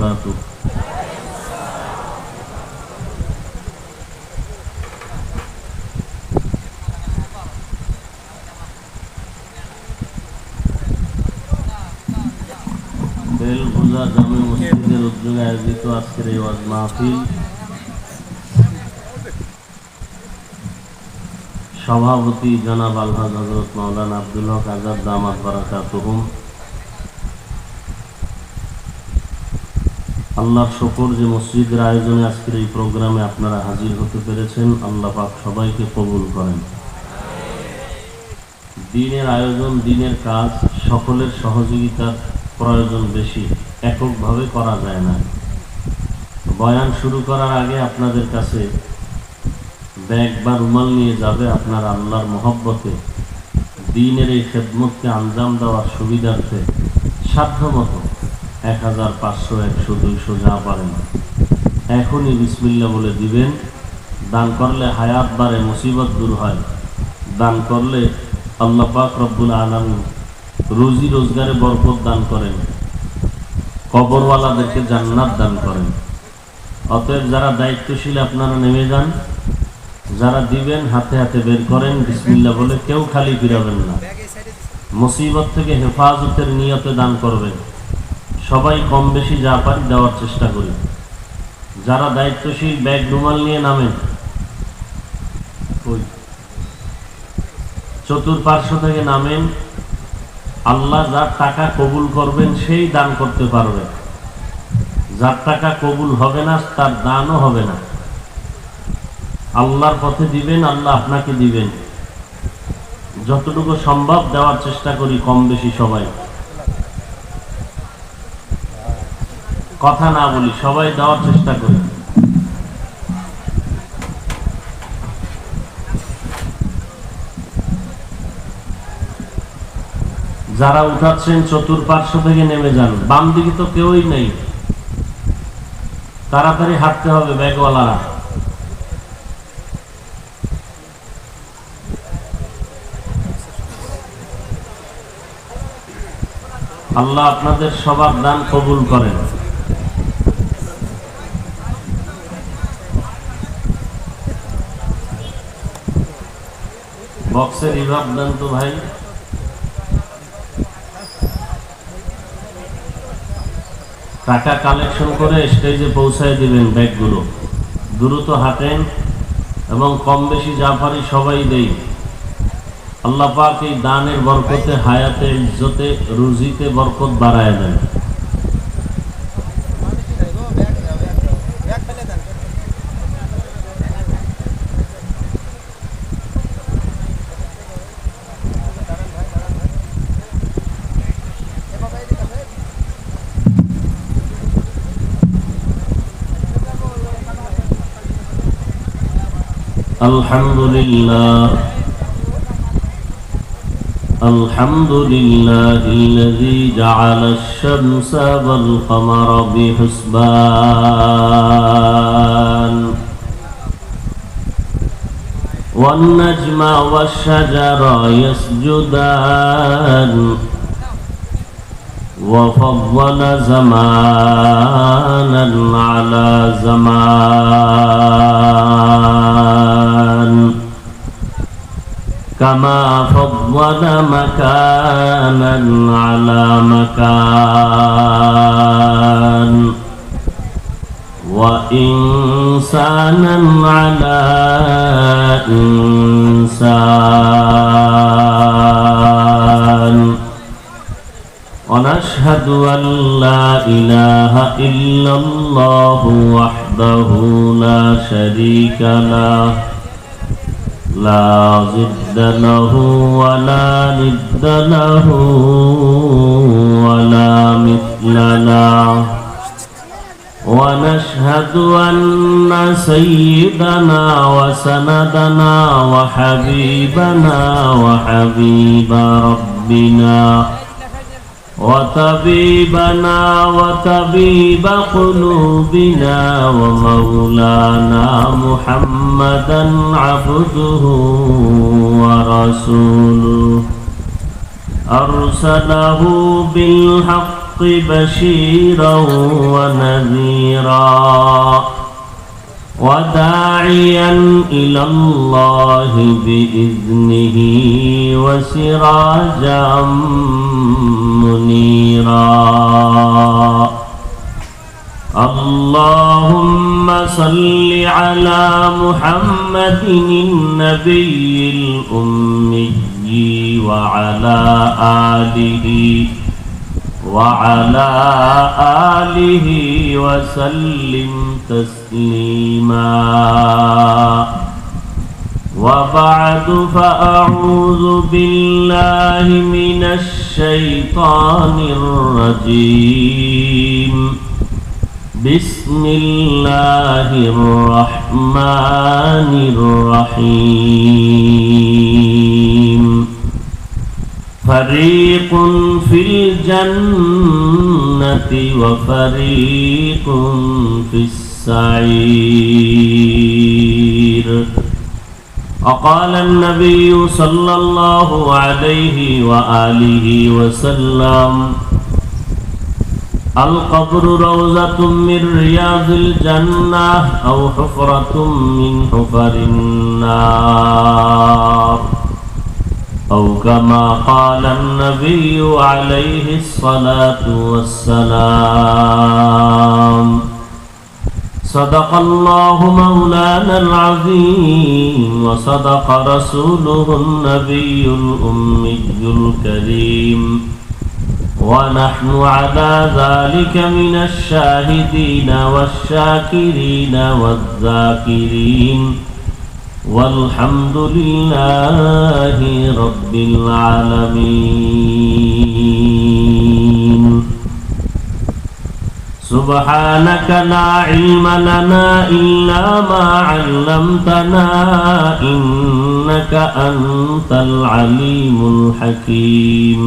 وبركاته. বেলগুজা জামে মসজিদের উদ্যোগে আয়োজিত আজকের এই ওয়াজ মাহফিল সভাপতি জনাব আলহাজ হযরত মাওলানা আব্দুল হক আজাদ দামাত বারাকাতুহুম। আল্লাহর শুকর যে মসজিদের আয়োজনে আজকের এই প্রোগ্রামে আপনারা হাজির হতে পেরেছেন। আল্লাহ পাক সবাইকে কবুল করেন। দিনের আয়োজন, দিনের কাজ সকলের সহযোগিতার প্রয়োজন বেশি, এককভাবে করা যায় না। বয়ান শুরু করার আগে আপনাদের কাছে ব্যাগ বা রুমাল নিয়ে যাবে আপনার আল্লাহর মহব্বতে দ্বীনের এই খেদমতকে আঞ্জাম দেওয়ার সুবিধার্থে সাধ্যমতো 1000, 500, 100, 200 যা পারেন এখনই বিসমিল্লাহ বলে দিবেন। দান করলে হায়াত বাড়ে, মুসিবত দূর হয়। দান করলে আল্লাহ পাক রব্বুল আলামিন রুজি রোজগারে বরকত দান করেন, কবরওয়ালাদেরকে জান্নাত দান করেন। অতএব যারা দায়িত্বশীল আপনারা নেমে যান, যারা দিবেন হাতে হাতে বের করেন বিসমিল্লাহ বলে, কেউ খালি ফিরাবেন না। মুসিবত থেকে হেফাজতের নিয়তে দান করবেন। সবাই কম বেশি যা পারি দেওয়ার চেষ্টা করি। যারা দায়িত্বশীল ব্যাগ রুমাল নিয়ে নামেন, ওই চতুর্পার্শ্ব থেকে নামেন। আল্লাহ যার টাকা কবুল করবেন সেই দান করতে পারবে, যার টাকা কবুল হবে না তার দানও হবে না। আল্লাহর পথে দিবেন, আল্লাহ আপনাকে দিবেন। যতটুকু সম্ভব দেওয়ার চেষ্টা করি, কম বেশি সবাই। কথা না বলি, সবাই দেওয়ার চেষ্টা করি। যারা উঠাচ্ছেন চতুর্পার্শ্ব থেকে নেমে যান। বাম দিকে তো কেউই নেই, তাড়াতাড়ি হাঁটতে হবে ব্যাগওয়ালারা। আল্লাহ আপনাদের সবার দান কবুল করেন। বক্সের রিভাব দেন তো ভাই। টাকা কালেকশন করে স্টেজে পৌঁছায় দিবেন ব্যাগগুলো। দ্রুত হাঁটেন এবং কম বেশি যা পারি সবাই দেই। আল্লাহ পাক এই দানের বরকতে হায়াতে, ইজ্জতে, রুজিতে বরকত বাড়ায় দেন। আলহামদুলিল্লাহ الحمد لله الذي جعل الشمس والقمر بحسبان والنجم والشجر يسجدان وفضل زمانا على زمان كما فضل مكانا على مكان وإنسانا على إنسان ونشهد أن لا إله إلا الله وحده لا شريك له لا ضد له ولا ند له ولا مثل له ونشهد أن سيدنا وسندنا وحبيبنا وحبيب ربنا وطبيبنا وطبيب قلوبنا ومولانا محمدا عبده ورسوله أرسله بالحق بشيرا ونذيرا وداعيا إلى الله بإذنه وسراجا منيرا اللهم صل على محمد النبي الأمي وعلى آله وسلم تسليما وبعد فأعوذ بالله من الشيطان الرجيم بسم الله الرحمن الرحيم فريق في الجنة وفريق في السعير وقال النبي صلى الله عليه وآله وسلم القبر روضة من رياض الجنة أو حفرة من حفر النار أو كما قال النبي عليه الصلاة والسلام صدق الله مولانا العظيم وصدق رسوله النبي الأمي الكريم ونحن على ذلك من الشاهدين والشاكرين والذاكرين والحمد لله رب العالمين سبحانك لا علم لنا إلا ما علمتنا إنك أنت العليم الحكيم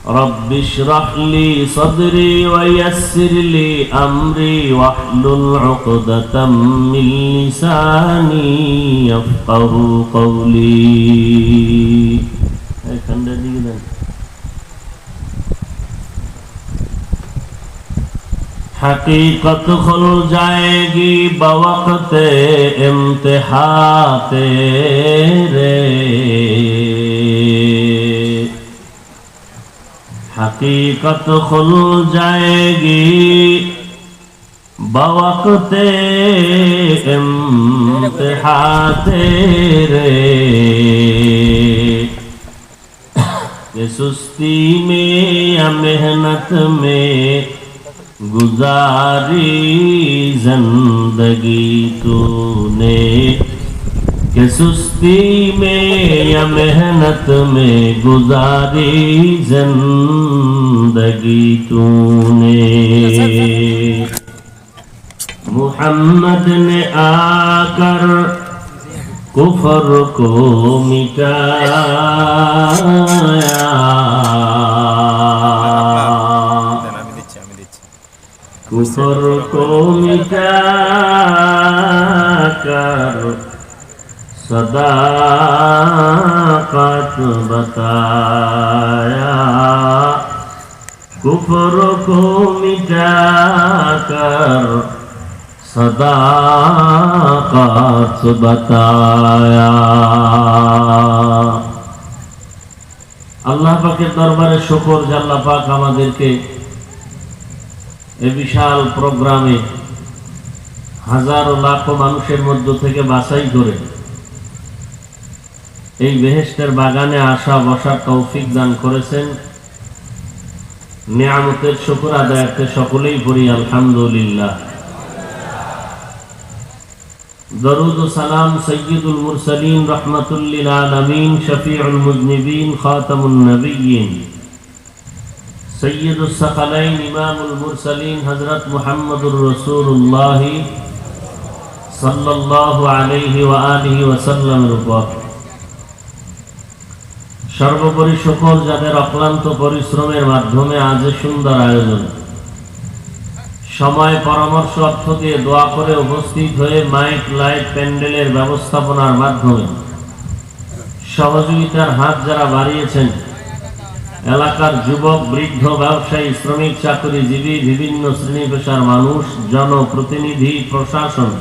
رب اشرح لي صدري ويسر لي أمري واحلل عقدة من لساني يفقه قولي حقیقت کھل جائے گی بوقت امتحان تیرے حقیقت کھل جائے گی بوقت امتحان تیرے کہ سستی میں یا محنت میں گزاری زندگی تو نے کہ سستی میں یا محنت میں گزاری زندگی تو نے محمد نے آ کر کفر کو مٹایا کفر کو مٹا کر صداقت بتایا کفر کو مٹا کر صداقت بتایا আল্লাহ পাকের দরবারে শুকর যে আল্লাহ পাক আমাদেরকে এই বিশাল প্রোগ্রামে হাজারো লাখো মানুষের মধ্য থেকে বাছাই করে এই বেহেশতের বাগানে আসা বসার তৌফিক দান করেছেন। নিয়ামতের শুকর আদায়ার্থে সকলেই পড়ি আলহামদুলিল্লাহ। দরুদ ও সালাম সৈয়দুল মুরসালিন রহমাতুল লিল আলামিন শফিউল মুজনিবিন খাতামুন নবিয়্যিন সৈয়দুস সাকালাইন ইমামুল মুরসালিন হযরত মুহাম্মদুর রাসূলুল্লাহ সাল্লাল্লাহু আলাইহি ওয়া আলিহি ওয়া সাল্লামের উপর সর্বোপরি শুকর যাদের অক্লান্ত পরিশ্রমের মাধ্যমে আজ সুন্দর আয়োজন, সময় পরামর্শ অর্থ দিয়ে দোয়া করে উপস্থিত হয়ে মাইক লাইট প্যান্ডেলের ব্যবস্থাপনার মাধ্যমে সহযোগিতার হাত যারা বাড়িয়েছেন এলাকার যুবক, বৃদ্ধ, ব্যবসায়ী, শ্রমিক, চাকরিজীবী, বিভিন্ন শ্রেণী পেশার মানুষ, জনপ্রতিনিধি, প্রশাসন,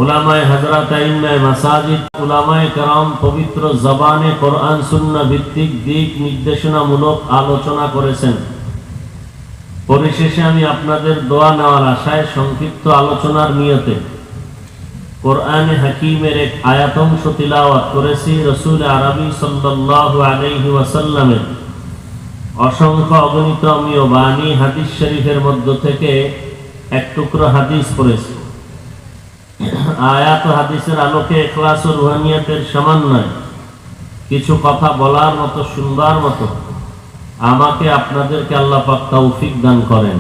উলামায়ে হযরত, আইম্মায়ে মাসাজিদ, উলামায়ে কেরাম পবিত্র জবানে কোরআন সুন্নাহ ভিত্তিক দিক নির্দেশনামূলক আলোচনা করেছেন। পরিশেষে আমি আপনাদের দোয়া নেওয়ার আশায় সংক্ষিপ্ত আলোচনার নিয়তে কোরআনে হাকিমের এক আয়াতংশ তিলাওয়াত করেছি। রাসূল আরবি সাল্লাল্লাহু আলাইহি ওয়াসাল্লামের অসংখ্য অগণিত অমীয় বাণী হাদিস শরীফের মধ্য থেকে এক টুকরো হাদিস পড়েছি। আয়াত ও হাদিসের আলোকে ইখলাস ও রুহানিয়াতের সমন্বয়ে কিছু কথা বলার মতো, শুনবার মতো আমাকে আপনাদেরকে আল্লাহ পাক তৌফিক দান করেন।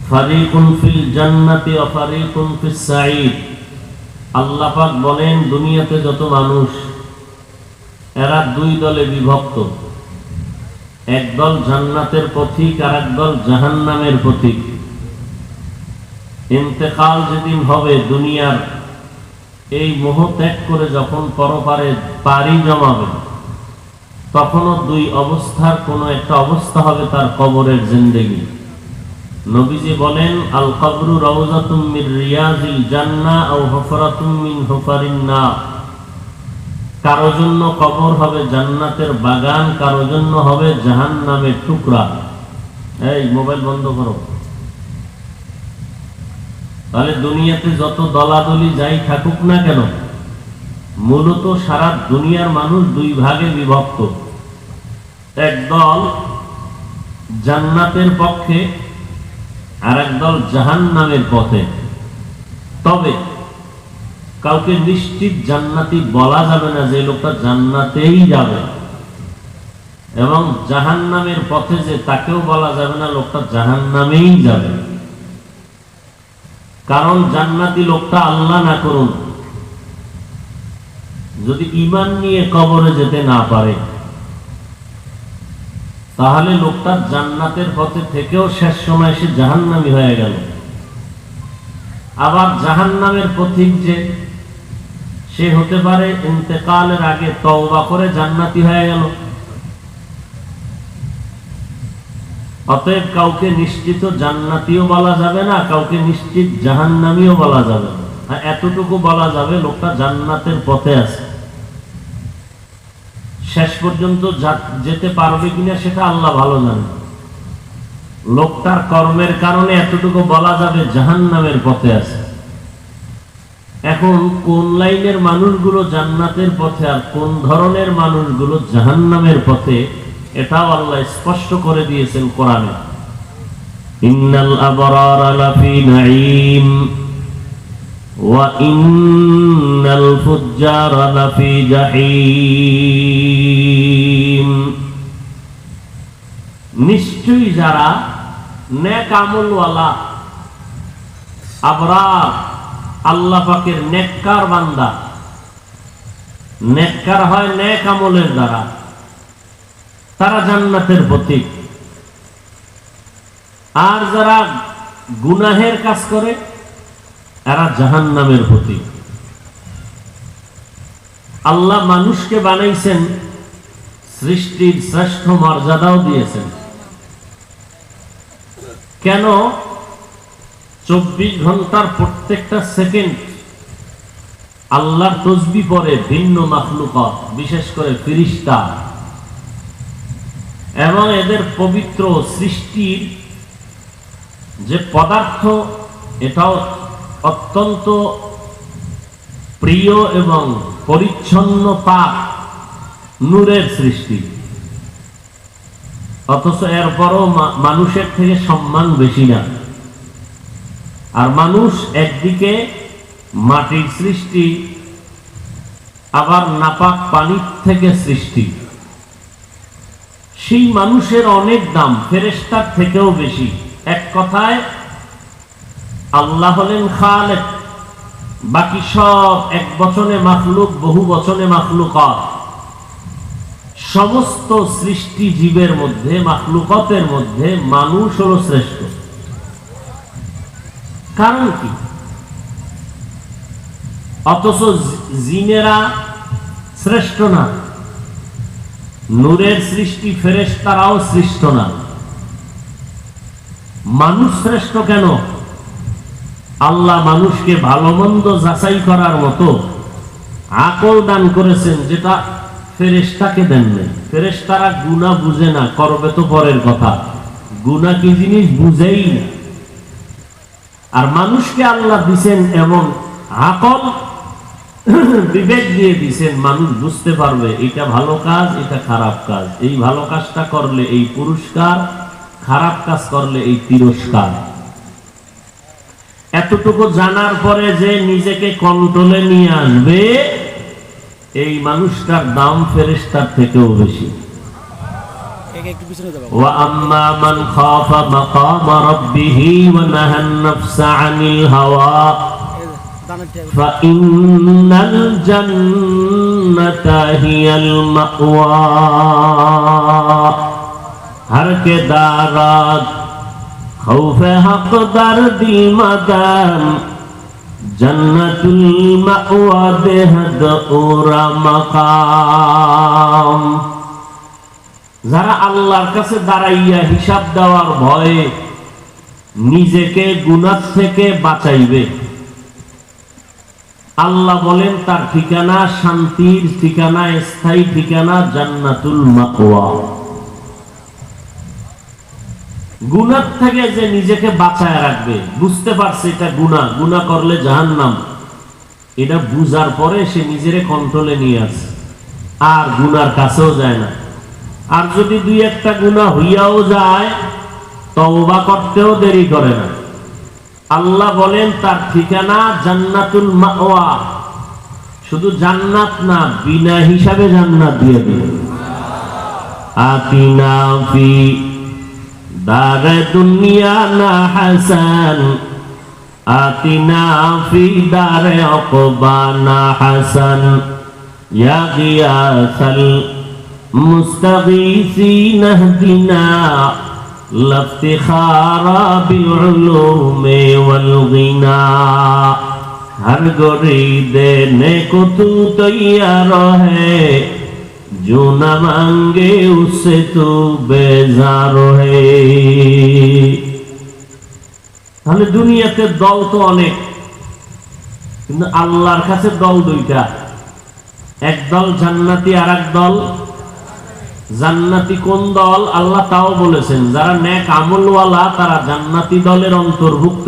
ফারিকুন ফিল জান্নাতি ওয়া ফারিকুন ফিস সাঈদ। আল্লাহ পাক বলেন, দুনিয়াতে যত মানুষ, এরা দুই দলে বিভক্ত। একদল জান্নাতের পথিক আর একদল জাহান্নামের পথিক। ইন্তেকাল যেদিন হবে, দুনিয়ার এই মোহ ত্যাগ করে যখন পরপারে পাড়ি জমাবে, তখনও দুই অবস্থার কোন একটা অবস্থা হবে তার কবরের জিন্দেগি। নবীজি বলেন, আল কবরু রাউযাতুম মির রিয়াজিল জান্নাহ আও হুফরাতুম মিন হুফারিন নার। কারো জন্য কবর হবে জান্নাতের বাগান, কারো জন্য হবে জাহান্নামের টুকরা। এই মোবাইল বন্ধ করো। তাহলে দুনিয়াতে যত দলাদলি যাই থাকুক না কেন, মূলত সারা দুনিয়ার মানুষ দুই ভাগে বিভক্ত। একদল জান্নাতের পক্ষে আর একদল জাহান্নামের পথে। তবে কাউকে নিশ্চিত জান্নাতি বলা যাবে না যে লোকটা জান্নাতেই যাবে, এবং জাহান্নামের পথে যে তাকেও বলা যাবে না লোকটা জাহান্নামেই যাবে। কারণ জান্নাতি লোকটা, আল্লাহ না করুন, যদি ঈমান নিয়ে কবরে যেতে না পারে, তাহলে লোকটা জান্নাতের পথে থেকেও শেষ সময় সে জাহান্নামী হয়ে গেল। আবার জাহান্নামের পথিক যে, সে হতে পারে ইন্তেকালের আগে তওবা করে জান্নাতি হয়ে গেল। অতএব কাউকে নিশ্চিত জান্নাতিও বলা যাবে না, কাউকে নিশ্চিত জাহান্নামীও বলা যাবে না। এতটুকু বলা যাবে লোকটা জান্নাতের পথে আছে। শেষ পর্যন্ত যেতে পারবে কিনা সেটা আল্লাহ ভালো জানে। লোকটার কর্মের কারণে এতটুকু বলা যাবে জাহান্নামের পথে আছে। এখন কোন লাইনের মানুষগুলো জান্নাতের পথে আর কোন ধরনের মানুষগুলো জাহান্নামের পথে, এটাও আল্লাহ স্পষ্ট করে দিয়েছেন কোরআনে। ইন্নাল আবরারা লাফি নাঈম ওয়া ইন্নাল ফুজ্জারা লাফি জাহিম। নিশ্চয়ই যারা নেক আমলওয়ালা আবরার, আল্লাহ পাকের নেককার বান্দা, নেককার হয় নেক আমলের দ্বারা, তারা জান্নাতের পথিক। আর যারা গুনাহের কাজ করে, এরা জাহান্নামের পথিক। আল্লাহ মানুষকে বানাইছেন, সৃষ্টির শ্রেষ্ঠ মর্যাদাও দিয়েছেন। কেন? 24 ঘন্টার প্রত্যেকটা সেকেন্ড আল্লাহর তসবিহ পড়ে ভিন্ন মাখলুকাত, বিশেষ করে ফেরেশতা, এবং এদের পবিত্র সৃষ্টির যে পদার্থ, এটাও অত্যন্ত প্রিয় এবং পরিচ্ছন্ন, পাক, নূরের সৃষ্টি। অথচ এরপরও মানুষের থেকে সম্মান বেশি না। আর মানুষ একদিকে মাটির সৃষ্টি, আবার নাপাক পানির থেকে সৃষ্টি। সেই মানুষের অনেক দাম ফেরেশতার থেকেও বেশি। এক কথায় আল্লাহ হলেন খালেক, বাকি সব এক বচনে মাখলুক, বহু বচনে মাখলুকাত। সমস্ত সৃষ্টি জীবের মধ্যে, মাখলুকাতের মধ্যে মানুষ হলো শ্রেষ্ঠ। কারণ কি? অথচ জিনেরা শ্রেষ্ঠ না, নূরের সৃষ্টি, ফেরেশতারাও সৃষ্ট না। মানুষ শ্রেষ্ঠ কেন? আল্লাহ মানুষকে ভালো মন্দ যাচাই করার মতো আকল দান করেছেন, যেটা ফেরেশতাকে দেন নাই। ফেরেশতারা গুনাহ বুঝে না, করবে তো পরের কথা, গুনাহ কি জিনিস বুঝেই না। আর মানুষকে আল্লাহ দিছেন এমন আকল, বিবেক দিয়ে দিছেন, মানুষ বুঝতে পারবে এটা ভালো কাজ, এটা খারাপ কাজ, এই ভালো কাজটা করলে এই পুরস্কার, খারাপ কাজ করলে এই তিরস্কার। এতটুকু জানার পরে যে নিজেকে কন্ট্রোলে নিয়ে আসবে, এই মানুষটার দাম ফেরেশতার থেকেও বেশি। ওয়া আম্মা মান খাফা মাকাম রাব্বিহি ওয়া নাহান নাফসা আনিল হাওয়া ফাইন্নাল জান্নাতা হিয়াল মাওয়া। हर के दारात खौफे हक दर दिल मदान जन्नतुल मावा बेहद उरा मकाम। যারা আল্লাহর কাছে দাঁড়াইয়া হিসাব দেওয়ার ভয়ে নিজেকে গুনাহ থেকে বাঁচাইবে, আল্লাহ বলেন তার ঠিকানা শান্তির ঠিকানা, স্থায়ী ঠিকানা জান্নাতুল মাওয়া। গুনাহ থেকে যে নিজেকে বাঁচায় রাখবে, বুঝতে পারছে এটা গুনাহ, গুনাহ করলে জাহান্নাম, এটা বুঝার পরে সে নিজেরে কন্ট্রোলে নিয়ে আসে, আর গুনার কাছেও যায় না। আর যদি দুই একটা গুনাহ হইয়াও যায়, তওবা করতেও দেরি করে না। আল্লাহ বলেন তার ঠিকানা জান্নাতুল মাওয়া। শুধু জান্নাত না, বিনা হিসাবে জান্নাত দিয়ে দিবেন। আতিনা ফি দারে দুনিয়া না হাসান আতিনা ফি দারে উকবা না হাসান ইয়া গিয়াসাল মুস্তাগীসিন ইহদিনা লাফতিখারা বিল উলুমি ওয়াল গিনা। हर गोरी देने को तू तैयार है, जो न मांगे उससे तू बेजार है। তাহলে দুনিয়াতে দল তো অনেক, কিন্তু আল্লাহর কাছে দল দুইটা, এক দল জান্নাতি আর এক দল। জান্নাতি কোন দল? আল্লাহ তাও বলেছেন, যারা নেক আমলওয়ালা তারা জান্নাতি দলের অন্তর্ভুক্ত,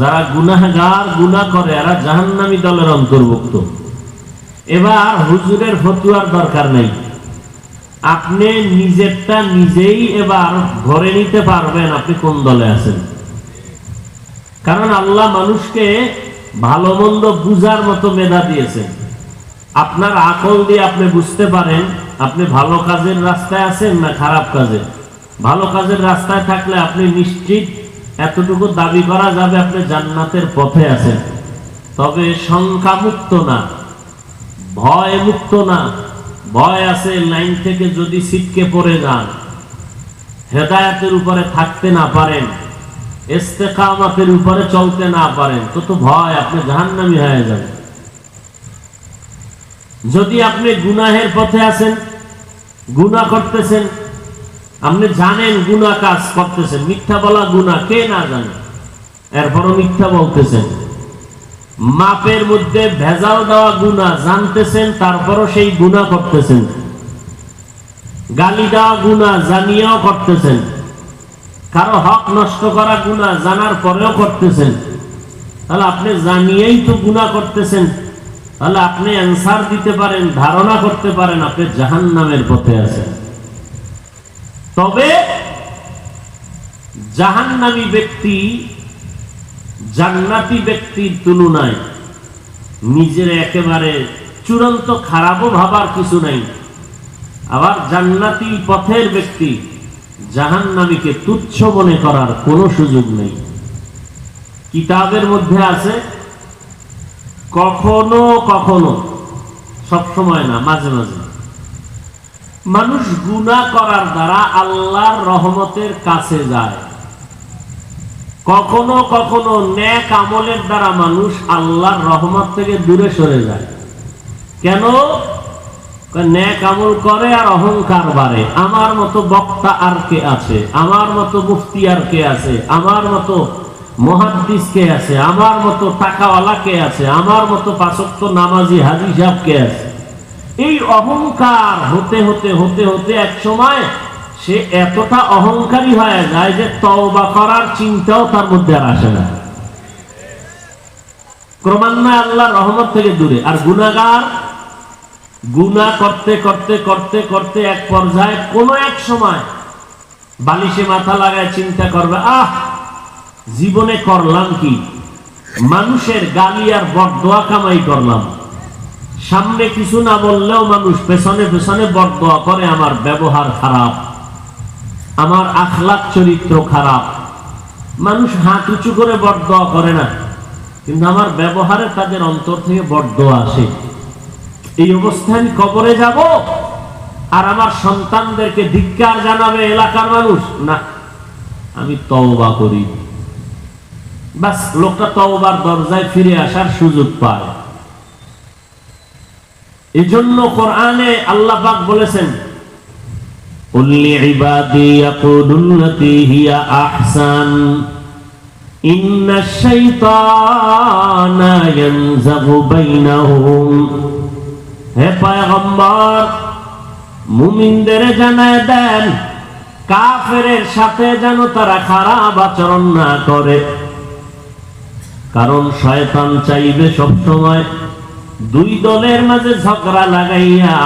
যারা গুনাহগার গুনাহ করে এরা জাহান্নামী দলের অন্তর্ভুক্ত। এবার হুজুরের ফতোয়ার দরকার নাই, আপনি নিজেরটা নিজেই এবার ধরে নিতে পারবেন আপনি কোন দলে আছেন। কারণ আল্লাহ মানুষকে ভালো মন্দ বুঝার মতো মেধা দিয়েছেন। আপনার আকল দিয়ে আপনি বুঝতে পারেন আপনি ভালো কাজের রাস্তায় আছেন না খারাপ কাজে। ভালো কাজের রাস্তায় থাকলে আপনি নিশ্চিত এতটুকু দাবি করা যাবে আপনি জান্নাতের পথে আছেন। তবে সংখ্যা মুক্ত না, ভয় মুক্ত না। ভয় আছে লাইন থেকে যদি ছিটকে পড়ে যান, হেদায়েতের উপরে থাকতে না পারেন, ইস্তেকামতের উপরে চলতে না পারেন, তো ভয় আপনি জাহান্নামী হয়ে যাবেন। যদি আপনি গুনাহের পথে আছেন, গুনাহ করতেছেন, আপনি জানেন গুনাহ কাজ করতেছেন, মিথ্যা বলা গুনাহ, কে না জানে, এরপরও মিথ্যা বলতেছেন। মাপের মধ্যে ভেজাল দেওয়া গুনাহ জানতেছেন, তারপরও সেই গুনাহ করতেছেন। গালি দেওয়া গুনাহ জানিয়েও করতেছেন। কারো হক নষ্ট করা গুনাহ জানার পরেও করতেছেন। তাহলে আপনি জানিয়েই তো গুনাহ করতেছেন। তাহলে আপনি অ্যানসার দিতে পারেন, ধারণা করতে পারেন আপনি জাহান্নামের পথে আছেন। তবে জাহান্নামী ব্যক্তি জান্নাতি ব্যক্তির তুলনায় নিজের একেবারে চূড়ান্ত খারাপও ভাবার কিছু নাই। আবার জান্নাতি পথের ব্যক্তি জাহান্নামীকে তুচ্ছ মনে করার কোনো সুযোগ নেই। কিতাবের মধ্যে আছে কখনো কখনো, সব সময় না, মাঝে মাঝে মানুষ গুনাহ করার দ্বারা আল্লাহর রহমতের কাছে যায়। কখনো কখনো নেক আমলের দ্বারা মানুষ আল্লাহর রহমত থেকে দূরে সরে যায়। কেন? নেক আমল করে আর অহংকার বাড়ে। আমার মতো বক্তা আর কে আছে, আমার মতো মুফতি আর কে আছে, আমার মতো মুহাদ্দিস কে আছে, আমার মতো টাকাওয়ালা কে আছে, আমার মতো পাঁচ ওয়াক্ত নামাজি হাজী সাহেব কে আছে। এই অহংকার হতে হতে হতে হতে এক সময় সে এতটা অহংকারী হয়ে যায় যে তওবা করার চিন্তাও তার মধ্যে আর আসে না। ক্রমান্বয়ে আল্লাহর রহমত থেকে দূরে। আর গুনাহগার গুনাহ করতে করতে করতে করতে এক পর্যায়ে কোন এক সময় বালিশে মাথা লাগায় চিন্তা করবে, জীবনে করলাম কি? মানুষের গালি আর বরদোয়া কামাই করলাম। সামনে কিছু না বললেও মানুষ পেছনে পেছনে বরদোয়া করে, আমার ব্যবহার খারাপ, আমার আখলাক চরিত্র খারাপ। মানুষ হাত উঁচু করে বরদোয়া করে না, কিন্তু আমার ব্যবহারে তাদের অন্তর থেকে বরদোয়া আসে। এই অবস্থায় আমি কবরে যাব আর আমার সন্তানদেরকে ধিক্কার জানাবে এলাকার মানুষ? না, আমি তওবা করি। বাস, লোকটা তওবার দরজায় ফিরে আসার সুযোগ পায়। এজন্য কোরআনে আল্লাহ পাক বলেছেন, কুল লিইবাদি ইয়াকুলুল্লাতী হিয়া আহসান ইন্নাশ শাইতানা ইয়ানযাগু বাইনাহুম। হে পয়গম্বর, মুমিনদের জানায় দেন কাফেরের সাথে যেন তারা খারাপ আচরণ না করে, কারণ শয়তান চাইবে সবসময় দুই দলের মাঝে ঝগড়া লাগাইয়া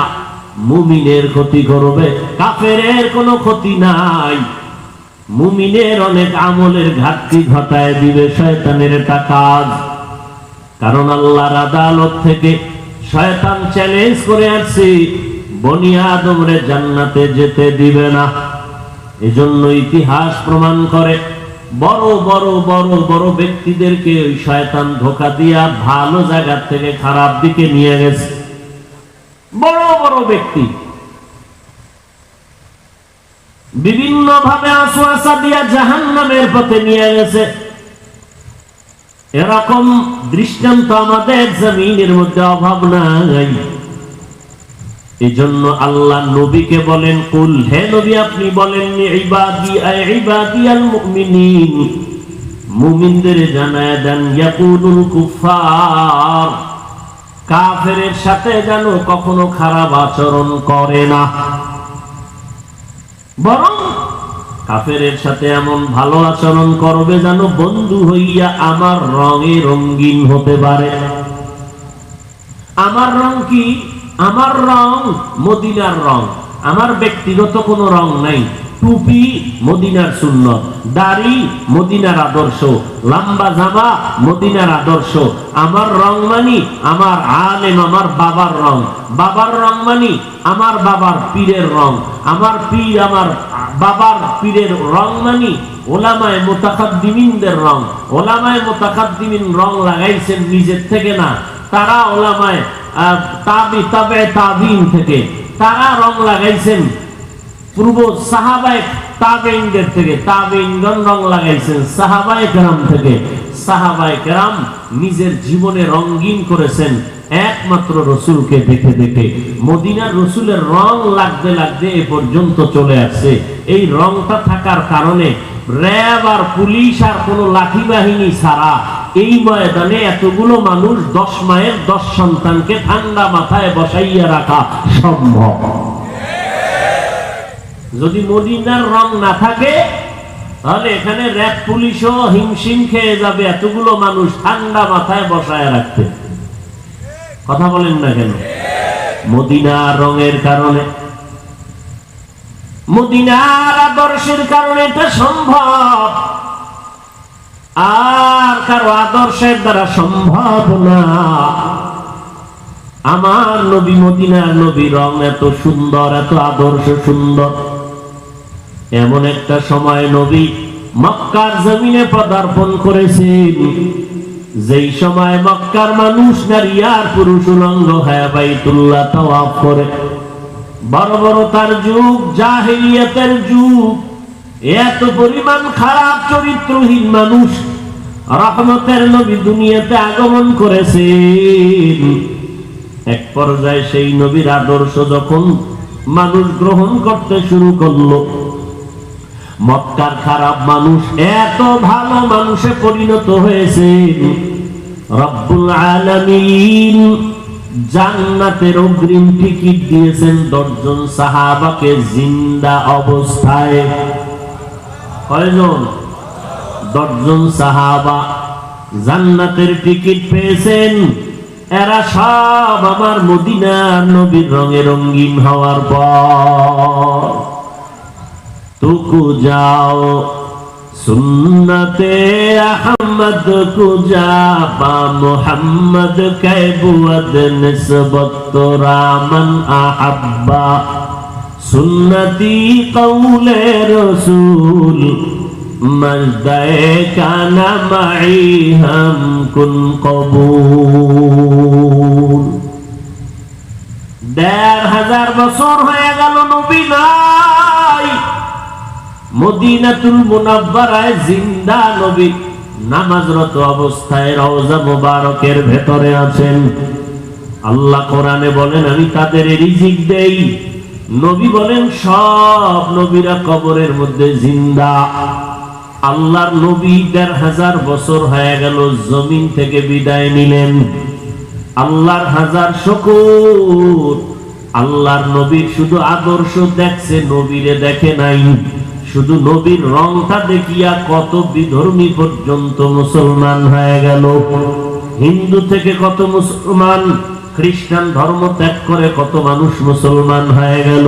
মুমিনের ক্ষতি করবে। কাফেরের কোনো ক্ষতি নাই, মুমিনের অনেক আমলের ঘাটতি ঘটায় দিবে শয়তানের এটা কাজ। কারণ আল্লাহর আদালত থেকে শয়তান চ্যালেঞ্জ করে আসছে, বনি আদমরে জান্নাতে যেতে দিবে না। এজন্য ইতিহাস প্রমাণ করে বড় বড় বড় বড় ব্যক্তিদেরকে ওই শয়তান ধোঁকা দিয়া ভালো জায়গা থেকে খারাপ দিকে নিয়ে গেছে। বড় বড় ব্যক্তি বিভিন্ন ভাবে ওয়াসওয়াসা দিয়া জাহান্নামের পথে নিয়ে গেছে। এরকম দৃষ্টান্ত আমাদের জমিনের মধ্যে অভাব নাই। এজন্য আল্লাহ নবীকে বলেন, কুল, হে নবী আপনি বলেন, ইবাদি ইবাদিয়াল মুমিনিন, মুমিনদের জানায় দেন, ইয়াকুলুল কুফার, কাফেরের সাথে যেন কখনো খারাপ আচরণ করে না, বরং কাফেরের সাথে এমন ভালো আচরণ করবে যেন বন্ধু হইয়া আমার রঙে রঙিন হতে পারে। আমার রং কি? আমার রং মদিনার রং, আমার ব্যক্তিগত কোনো রং নাই। টুপি মদিনার সুন্নত, দাড়ি মদিনার আদর্শ, লম্বা জামা মদিনার আদর্শ। আমার রং মানি আমার আলেম, আমার বাবার রং, বাবার রং মানি আমার বাবার পীরের রং, আমার পীর আমার বাবার পীরের রং মানি ওলামায়ে মুতাকাদ্দিমিনদের রং। ওলামায়ে মুতাকাদ্দিমিন রং লাগাইছেন নিজের থেকে না, তারা ওলামায়ে তাবিঈন থেকে, তারা রং লাগাইছেন পূর্ব সাহাবায়ে তাবেঈনদের থেকে, তাবেঈনগণ রং লাগাইছেন সাহাবায়ে কেরাম থেকে। সাহাবায়ে কেরাম নিজের জীবনে রঙিন করেছেন একমাত্র রসুলকে দেখে দেখে। মদিনার রসুলের রং লাগতে লাগতে এ পর্যন্ত চলে আসছে। এই রংটা থাকার কারণে র্যাব আর পুলিশ আর কোন লাঠি বাহিনী ছাড়া এই ময়দানে এতগুলো মানুষ 10 মায়ের 10 সন্তানকে ঠান্ডা মাথায় বসাইয়া রাখা সম্ভব। যদি মদিনার রং না থাকে তাহলে এখানে র্যাব পুলিশও হিমশিম খেয়ে যাবে এতগুলো মানুষ ঠান্ডা মাথায় বসায় রাখতে। কথা বলেন না কেন? মদিনার রঙের কারণে, মদিনার আদর্শের কারণে এটা সম্ভব, আর কারো আদর্শের দ্বারা সম্ভব না। আমার নবী, মদিনার নবী, রং এত সুন্দর, এত আদর্শ সুন্দর। এমন একটা সময় নবী মক্কার জমিনে পদার্পণ করেছেন, যেই সময় মক্কার মানুষ নারী আর পুরুষ উলঙ্গ হয়ে বাইতুল্লাহ তাওয়াফ করে। বর্বরতার যুগ, জাহেলিয়াতের যুগ, এত পরিমাণ খারাপ চরিত্রহীন মানুষ। রহমতের নবী দুনিয়াতে আগমন করেছেন, এক পর্যায়ে সেই নবীর আদর্শ যখন মানুষ গ্রহণ করতে শুরু করলো, মক্কার খারাপ মানুষ এত ভালো মানুষে পরিণত হয়েছে। রব্বুল আলামিন জান্নাতের অগ্রিম টিকিট দিয়েছেন 10 জন সাহাবাকে জিন্দা অবস্থায়। কয়জন? 10 জন সাহাবা জান্নাতের টিকিট পেয়েছেন। এরা সব আমার মদিনার নবীর রঙে রঙিন হওয়ার পর তুকু যাও সুন্নতে আহমদ কুজা পা মুহাম্মদ कैबुअद निस्बत रामन अहब्बा सुन्नती कौले रसूल मजदे काना माई हम कुन कबूल। 1500 বছর হয়ে গেল নবী নাই। মদিনাতুল মুনাওয়ারায় জিন্দা নবী নামাজরত অবস্থায় রওজা মুবারকের ভেতরে আছেন। আল্লাহ কোরআনে বলেন আমি তাদের রিজিক দেই। নবী বলেন সব নবীরা কবরের মধ্যে জিন্দা। আল্লাহর নবী 1500 বছর হয়ে গেল জমিন থেকে বিদায় নিলেন। আল্লাহর হাজার শুকর, আল্লাহর নবীর শুধু আদর্শ দেখছে, নবীরে দেখে নাই। শুধু নবীর রংটা দেখিয়া কত বিধর্মী পর্যন্ত মুসলমান হয়ে গেল। হিন্দু থেকে কত মুসলমান, খ্রিস্টান ধর্ম ত্যাগ করে কত মানুষ মুসলমান হয়ে গেল।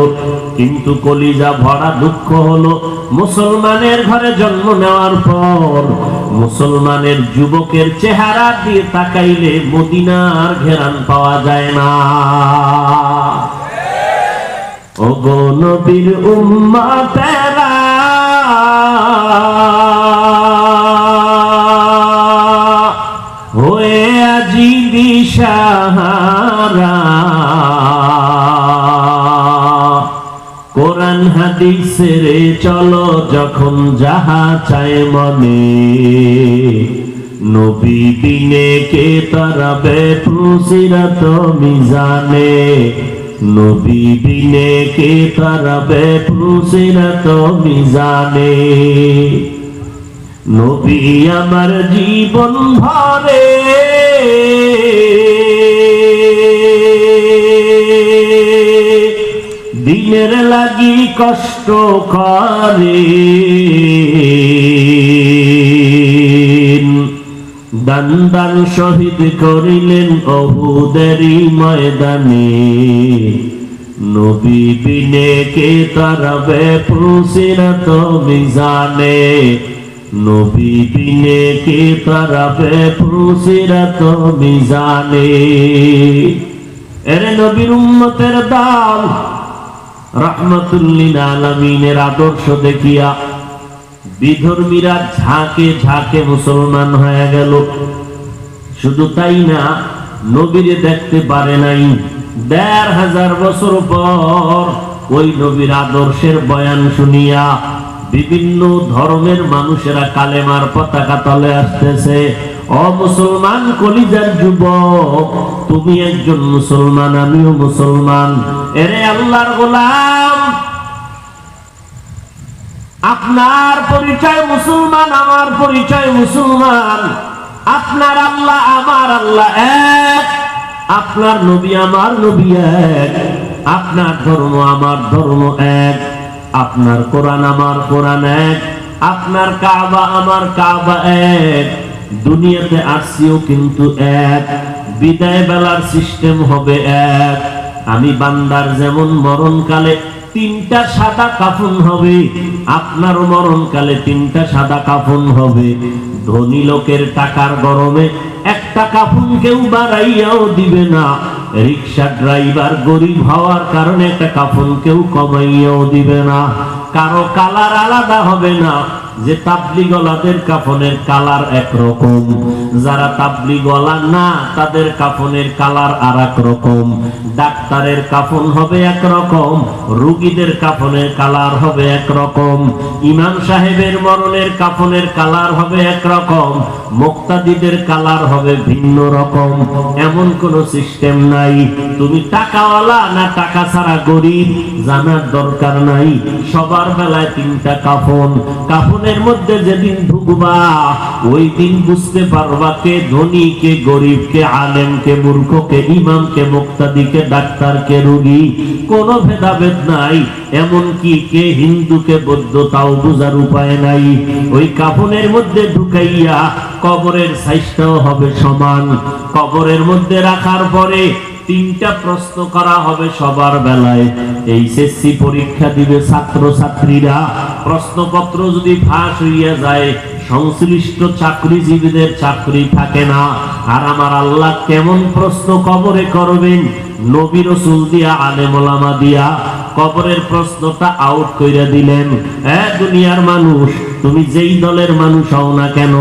কিন্তু কলিজা ভরা দুঃখ হলো মুসলমানের ঘরে জন্ম নেওয়ার পর মুসলমানের যুবকের চেহারা দিয়ে তাকাইলে মদিনার ঘেরান পাওয়া যায় না। ওগো নবীর উম্মতেরা হয়ে আজি দিশাহারা, কোরআন হাদিসের চলো যখন যাহা চায় মনে, নবী বিনে কে তারাবে ফুসিরাত মিজানে, নবী বিনে কে তারাবে ফুসিরাত মিজানে। নবী আমার জীবন ভরে দিনের লাগি কষ্ট করে, দান দান শহীদ করিলেন উহুদেরই ময়দানে, নবী বিনে কে তারাবে ফুসিরাত মিজানে, নবী বিনে কে তারাবে ফুসিরাত মিজানে। এরে নবীর উম্মতের দল, রাহমাতুল লিল আলামিনের আদর্শ দেখিয়া বিধর্মীরা ঝাঁকে ঝাঁকে মুসলমান হয়ে গেল। শুধু তাই না, নবীরে দেখতে পারে নাই। 1500 বছর পর ওই নবীর আদর্শের বয়ান শুনিয়া বিভিন্ন ধর্মের মানুষেরা কালেমার পতাকা তলে আসতেছে। ও মুসলমান কলিজার যুবক, তুমি একজন মুসলমান, আমিও মুসলমান। এরে আল্লাহর গোলাম, আপনার পরিচয় মুসলমান, আমার পরিচয় মুসলমান। আপনার আল্লাহ আমার আল্লাহ এক, আপনার নবী আমার নবী এক, আপনার ধর্ম আমার ধর্ম এক, আপনার কোরআন আমার কোরআন এক, আপনার কাবা আমার কাবা এক। দুনিয়াতে আসছিও কিন্তু এক, বিদায় বেলার সিস্টেম হবে এক। আমি বান্দার যেমন মরণকালে 3টা সাদা কাফন হবে, আপনারও মরণকালে 3টা সাদা কাফন হবে। ধনী লোকের টাকার গরমে একটা কাফন কেউ বাড়াইয়াও দিবে না। রিক্সা ড্রাইভার গরিব হওয়ার কারণে একটা কাফন কেউ কমাইয়াও দিবে না। কারো কালার আলাদা হবে না, যে তাবলীগওয়ালাদের কাফনের কালার একরকম, যারা তাবলীগওয়ালা না তাদের কাফনের কালার আরেক রকম। ডাক্তারের কাফন হবে একরকম, রোগীদের কাফনের কালার হবে একরকম, ইমাম সাহেবের মরণের কাফনের কালার হবে একরকম, মুক্তাদিদের কালার হবে ভিন্ন রকম। এমন কোন সিস্টেম নাই। তুমি টাকাওয়ালা না টাকা ছাড়া গরিব জানার দরকার নাই। সবার বেলায় তিনটা কাফন। কাফনের মধ্যে যেদিন ঢুকবা ওই দিন বুঝতে পারবা কে ধনী, কে গরিব, কে আলেম, কে মূর্খ, কে ইমাম, কে মুক্তাদি, কে ডাক্তার, কে রোগী। কোনো ভেদাভেদ নাই। এমনকি কে হিন্দু, কে বৌদ্ধ তাও বুঝার উপায় নাই। ওই কাফনের মধ্যে ঢুকাইয়া কবরের সাইজটাও হবে সমান। কবরের মধ্যে রাখার পরে তিনটা প্রশ্ন করা হবে সবার বেলায়। এইচএসসি পরীক্ষা দিবে ছাত্র ছাত্রীরা, প্রশ্নপত্র যদি ফাঁস হইয়া যায় সংশ্লিষ্ট চাকরিজীবীদের চাকরি থাকে না। আর আমার আল্লাহ কেমন প্রশ্ন কবরে করবেন, নবী রাসূল দিয়া আলেম ওলামা দিয়া কবরের প্রশ্নটা আউট কইরা দিলেন। দুনিয়ার মানুষ, তুমি যেই দলের মানুষ হও না কেন,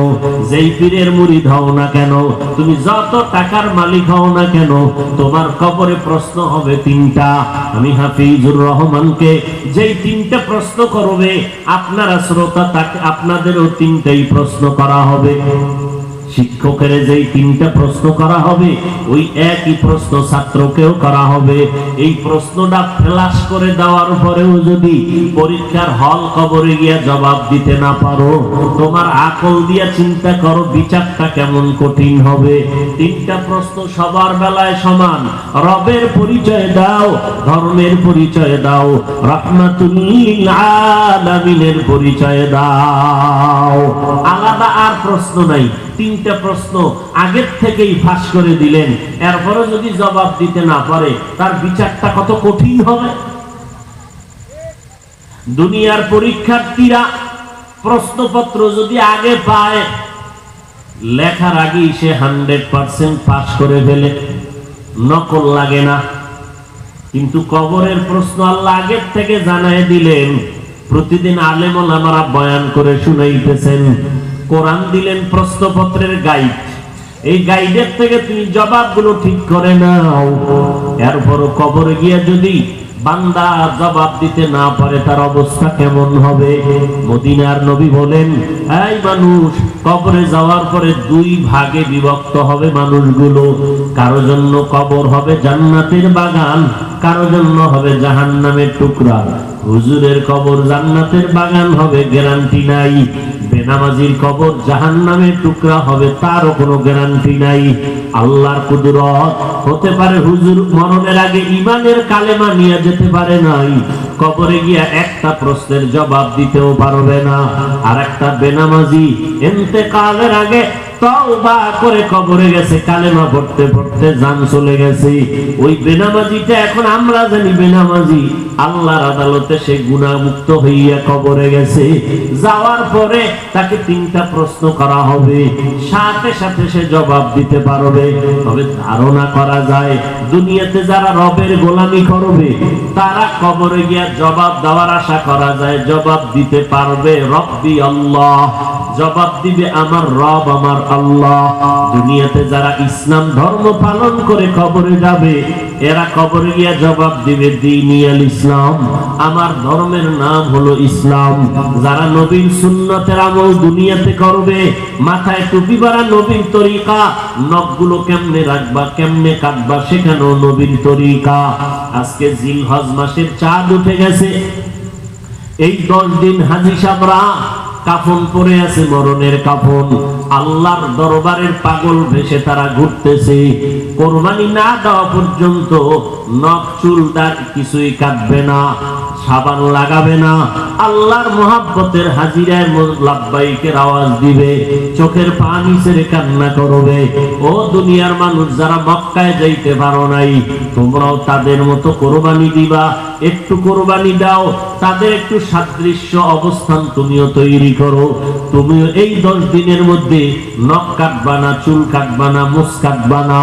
যেই পীরের মুরিদ হও না কেন, তুমি যত টাকার মালিক হও না কেন, তোমার কবরে প্রশ্ন হবে তিনটা। আমি হাফিজুর রহমানকে যেই তিনটা প্রশ্ন করবে আপনারা শ্রোতা, তাকে আপনাদেরও তিনটাই প্রশ্ন করা হবে। শিক্ষকের যেই তিনটা প্রশ্ন করা হবে ওই একই প্রশ্ন ছাত্রকেও করা হবে। এই প্রশ্নটা ফ্ল্যাশ করে দেওয়ার পরেও যদি পরীক্ষার হল কবরে গিয়া জবাব দিতে না পারো, তোমার আকল দিয়া চিন্তা করো বিচারটা কেমন কঠিন হবে। তিনটা প্রশ্ন সবার বেলায় সমান। রবের পরিচয় দাও, ধর্মের পরিচয় দাও, রাহমাতুল লিল আলামিনের পরিচয় দাও। আলাদা আর প্রশ্ন নাই। তিনটা প্রশ্ন আগের থেকেই ফাঁস করে দিলেন। এরপরে যদি জবাব দিতে না পারে তার বিচারটা কত কঠিন হবে। দুনিয়ার পরীক্ষার্থীরা প্রশ্নপত্র যদি আগে পায়, লেখার আগেই সে 100% পাস করে ফেলে, নকল লাগে না। কিন্তু কবরের প্রশ্ন আল্লাহ আগের থেকে জানায় দিলেন। প্রতিদিন আলেম ওলামারা বয়ান করে শুনাইতেছেন। কোরআন দিলেন প্রশ্নপত্রের গাইড। এই গাইডের থেকে তুমি জবাবগুলো ঠিক করে নাও। এরপরও কবরে গিয়া যদি বান্দা জবাব দিতে না পারে তার অবস্থা কেমন হবে। মদিনার নবী বলেন, এই মানুষ কবরে যাওয়ার পরে দুই ভাগে বিভক্ত হবে মানুষগুলো। কারো জন্য কবর হবে জান্নাতের বাগান, কারো জন্য হবে জাহান্নামের টুকরা। হুজুরের কবর জান্নাতের বাগান হবে, গ্যারান্টি নাই। বেনামাজির কবর জাহান্নামের টুকরা হবে, তারও কোনো গ্যারান্টি নাই। আল্লাহর কুদরত হতে পারে হুজুর মরণের আগে ইমানের কালেমা নিয়ে যেতে পারে নাই, কবরে গিয়া একটা প্রশ্নের জবাব দিতেও পারবে না। আর একটা বেনামাজি ইন্তেকালের আগে তওবা করে কবরে গেছে, কালেমা পড়তে পড়তে জান চলে গেছে। ওই বেনামাজিটা এখন আমরা জানি বেনামাজি, আল্লাহর আদালতে সে গুনাহমুক্ত হইয়া কবরে গেছে। যাওয়ার পরে তাকে তিনটা প্রশ্ন করা হবে, সাথে সাথে সে জবাব দিতে পারবে। তবে ধারণা করা যায় দুনিয়াতে যারা রবের গোলামি করবে তারা কবরে গিয়া জবাব দেওয়ার আশা করা যায় জবাব দিতে পারবে। রব্বি আল্লাহ, জবাব দিবে আমার রব, আমার আল্লাহ। দুনিয়াতে যারা ইসলাম ধর্ম পালন করে কবরে যাবে এরা কবরে গিয়া জবাব দিবে দ্বীনি আল ইসলাম, আমার ধর্মের নাম হলো ইসলাম। যারা নবীর সুন্নতের আমল দুনিয়াতে করবে, মাথায় টুপি পরা নবীর তরিকা, নখগুলো কেমনে রাখবা কেমনে কাটবা সেখানেও নবীর তরিকা। আজকে জিলহজ মাসের চাঁদ উঠে গেছে। এই 10 দিন হাজী সাহেবরা কাফন পরে আছে, মরণের কাফন। আল্লাহর দরবারের পাগল ভেসে তারা ঘুরতেছে। কোরবানি না দেওয়া পর্যন্ত নখ চুল দাড় কিছুই কাটবে না, সাবান লাগাবে না। আল্লাহর মোহাব্বতের হাজিরায় লাব্বাইকের আওয়াজ দিবে, চোখের পানি ছেড়ে কান্না করবে। ও দুনিয়ার মানুষ যারা মক্কায় যাইতে পারো নাই, তোমরাও তাদের মতো কোরবানি দিবা। একটু কোরবানি দাও, তাদের একটু সাদৃশ্য অবস্থান তুমিও তৈরি করো। তুমি এই 10 দিনের মধ্যে নখ কাটবা না, চুল কাটবা না, মুছ কাটবা না।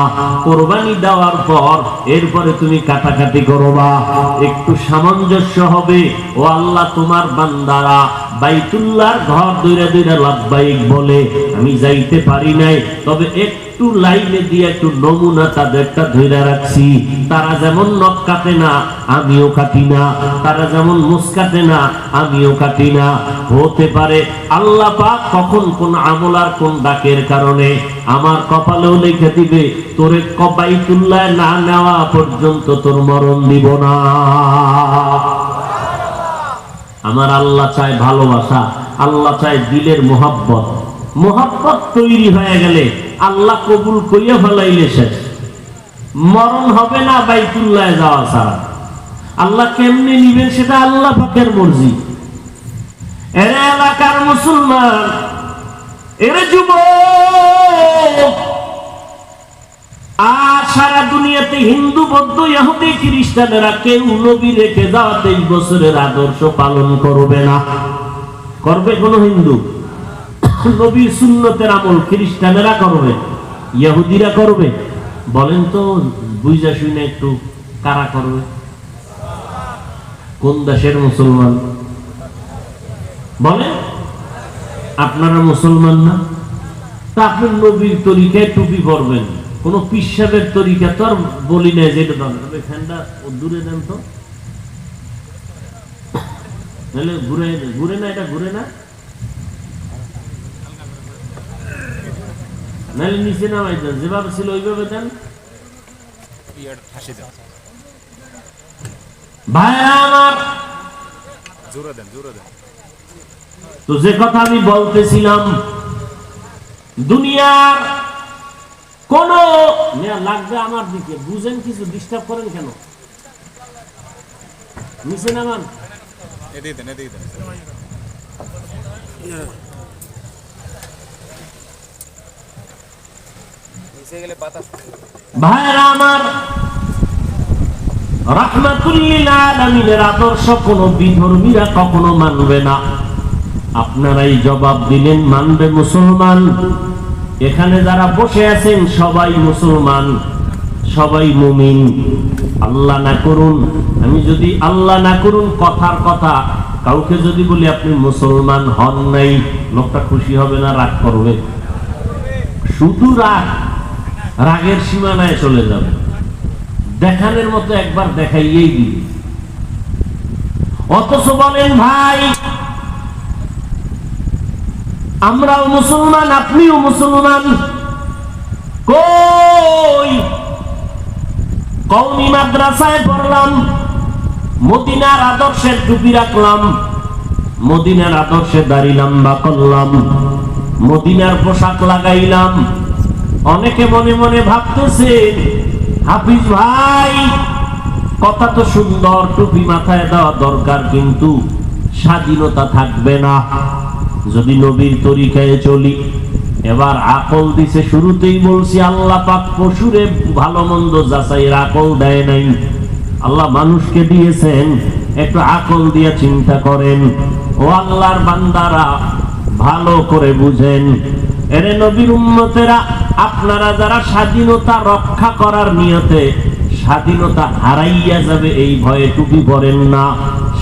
কোরবানি দেওয়ার পর এরপরে তুমি কাটাকাটি করবা, একটু সামঞ্জস্য হবে। ও আল্লাহ, তোমার বান্দারা বাইতুল্লাহর ঘর দইরা দইরা লাব্বাইক বলে, আমি যাইতে পারি নাই, তবে একটু লাইনে দিয়ে একটু নমুনা তাদেরটা ধরে রাখছি। তারা যেমন নখ কাটে না, আমিও কাটি না। তারা যেমন মুছ কাটে না, আমিও কাটি না। হতে পারে আল্লাহ পাক কখন কোন আমল আর কোন ডাকের কারণে আমার কপালেও লিখে দিবে, তোরে বাইতুল্লাহ না নেওয়া পর্যন্ত তোর মরণ দিব না। আমার আল্লাহ চায় ভালোবাসা, আল্লাহ চায় দিলের মোহাব্বত। মোহাব্বত তৈরি হয়ে গেলে আল্লাহ কবুল করিয়া ফেলাইলে শেষ, মরণ হবে না বাইতুল্লাহ যাওয়া ছাড়া। আল্লাহ কেমনে নিবেন সেটা আল্লাহ পাকের মর্জি। এরা এলাকার মুসলমান, এরা যুবক, আর সারা দুনিয়াতে হিন্দু, বৌদ্ধ, ইহুদি, খ্রিস্টানেরা কেউ নবী রেখে যাওয়া 23 বছরের আদর্শ পালন করবে না। করবে কোন হিন্দু? নবীর সুন্নতের আমল খ্রিস্টানেরা করবে, ইহুদিরা করবে? বলেন তো, বুঝা শুনে একটু, কারা করবে? কোন দেশের মুসলমান বলেন? আপনারা মুসলমান না? তা আপনি নবীর তরিকায় টুপি পরবেন, কোন পিসাবের তরিকা তো আর বলি নাই যে এটা দরকার। ফ্যানটা দূরে দেন তো, নাহলে ঘুরে ঘুরে না, এটা ঘুরে না, নাহলে নিচে নামাই দেন, যেভাবে ছিল ওইভাবে দেন। ভাইরা আমার, তো যে কথা আমি বলতেছিলাম, দুনিয়ার কোন লাগবে আমার দিকে, বুঝেন কিছু, ডিস্টার্ব করেন কেন? নিচে নামান, ভাইরা আমার, রাহমাতুল লিল আলামিনের আদর্শ কোন বিধর্মীরা কখনো মানবে না। আপনারাই জবাব দিলেন, মানবে মুসলমান। এখানে যারা বসে আছেন সবাই মুসলমান, সবাই মুমিন। আল্লাহ না করুন, আমি যদি আল্লাহ না করুন কথার কথা কাউকে যদি বলি আপনি মুসলমান হন নাই, লোকটা খুশি হবে না রাগ করবে? শুধু রাগ, রাগের সীমানায় চলে যাবে। দেখানোর মতো একবার দেখাইয়েই দিবে। অথচ বলেন ভাই, আমরাও মুসলমান, আপনিও মুসলমান। কই? কওমি মাদ্রাসায় পড়লাম, মদিনার আদর্শের টুপি রাখলাম, মদিনার আদর্শে দাড়ি লম্বা করলাম, মদিনার পোশাক লাগাইলাম। অনেকে মনে মনে ভাবতেছেন, হাফিজ ভাই কথা তো সুন্দর, টুপি মাথায় দেওয়া দরকার, কিন্তু স্বাধীনতা থাকবে না যদি নবীর তরিকায় চলি। এবার আকল দিছে, শুরুতেই বলছি আল্লাহ পাক পশুরে ভালো মন্দ যাচাইয়ের আকল দেয় নাই, আল্লাহ মানুষকে দিয়েছেন। একটু আকল দিয়ে চিন্তা করেন ও আল্লাহর বান্দারা, ভালো করে বুঝেন। এরে নবীর উম্মতেরা, আপনারা যারা স্বাধীনতা রক্ষা করার নিয়তে স্বাধীনতা হারাইয়া যাবে এই ভয়ে টুপি পরেন না,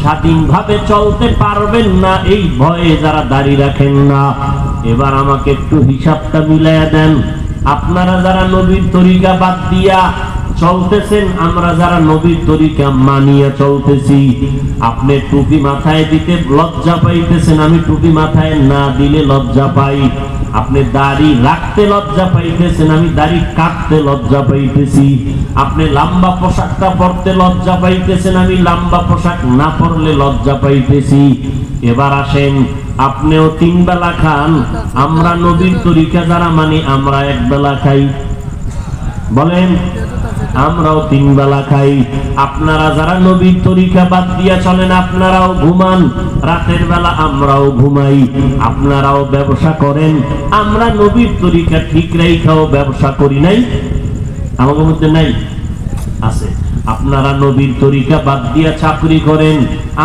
স্বাধীনভাবে চলতে পারবেন না এই ভয়ে যারা দাড়ি রাখেন না, এবার আমাকে একটু হিসাবটা মিলাইয়া দেন। আপনারা যারা নবীর তরিকা বাদ দিয়া চলতেছেন, আমরা যারা নবীর তরিকা মানিয়া চলতেছি, আপনি টুপি মাথায় দিতে লজ্জা পাইতেছেন, আমি টুপি মাথায় না দিলে লজ্জা পাই। আপনি দাড়ি রাখতে লজ্জা পাইতেছেন, আমি দাড়ি কাটতে লজ্জা পাইতেছি। আপনি লম্বা পোশাকটা পরতে লজ্জা পাইতেছেন, আমি লম্বা পোশাক না পরলে লজ্জা পাইতেছি। এবার আসেন, আপনিও 3 বেলা খান, আমরা নবীর তরিকা যারা মানি আমরা 1 বেলা খাই। বলেন, আমরাও 3 বেলা খাই। আপনারা যারা নবীর তরিকা বাদ দিয়া চলেন, আপনারাও ঘুমান, রাতের বেলা আমরাও ঘুমাই। আপনারাও ব্যবসা করেন, আমরা নবীর তরিকা ঠিক রাইখাও ব্যবসা করি নাই? আমাদের মধ্যে নাই? আছে। আপনারা নবীর তরিকা বাদ দিয়া চাকরি করেন,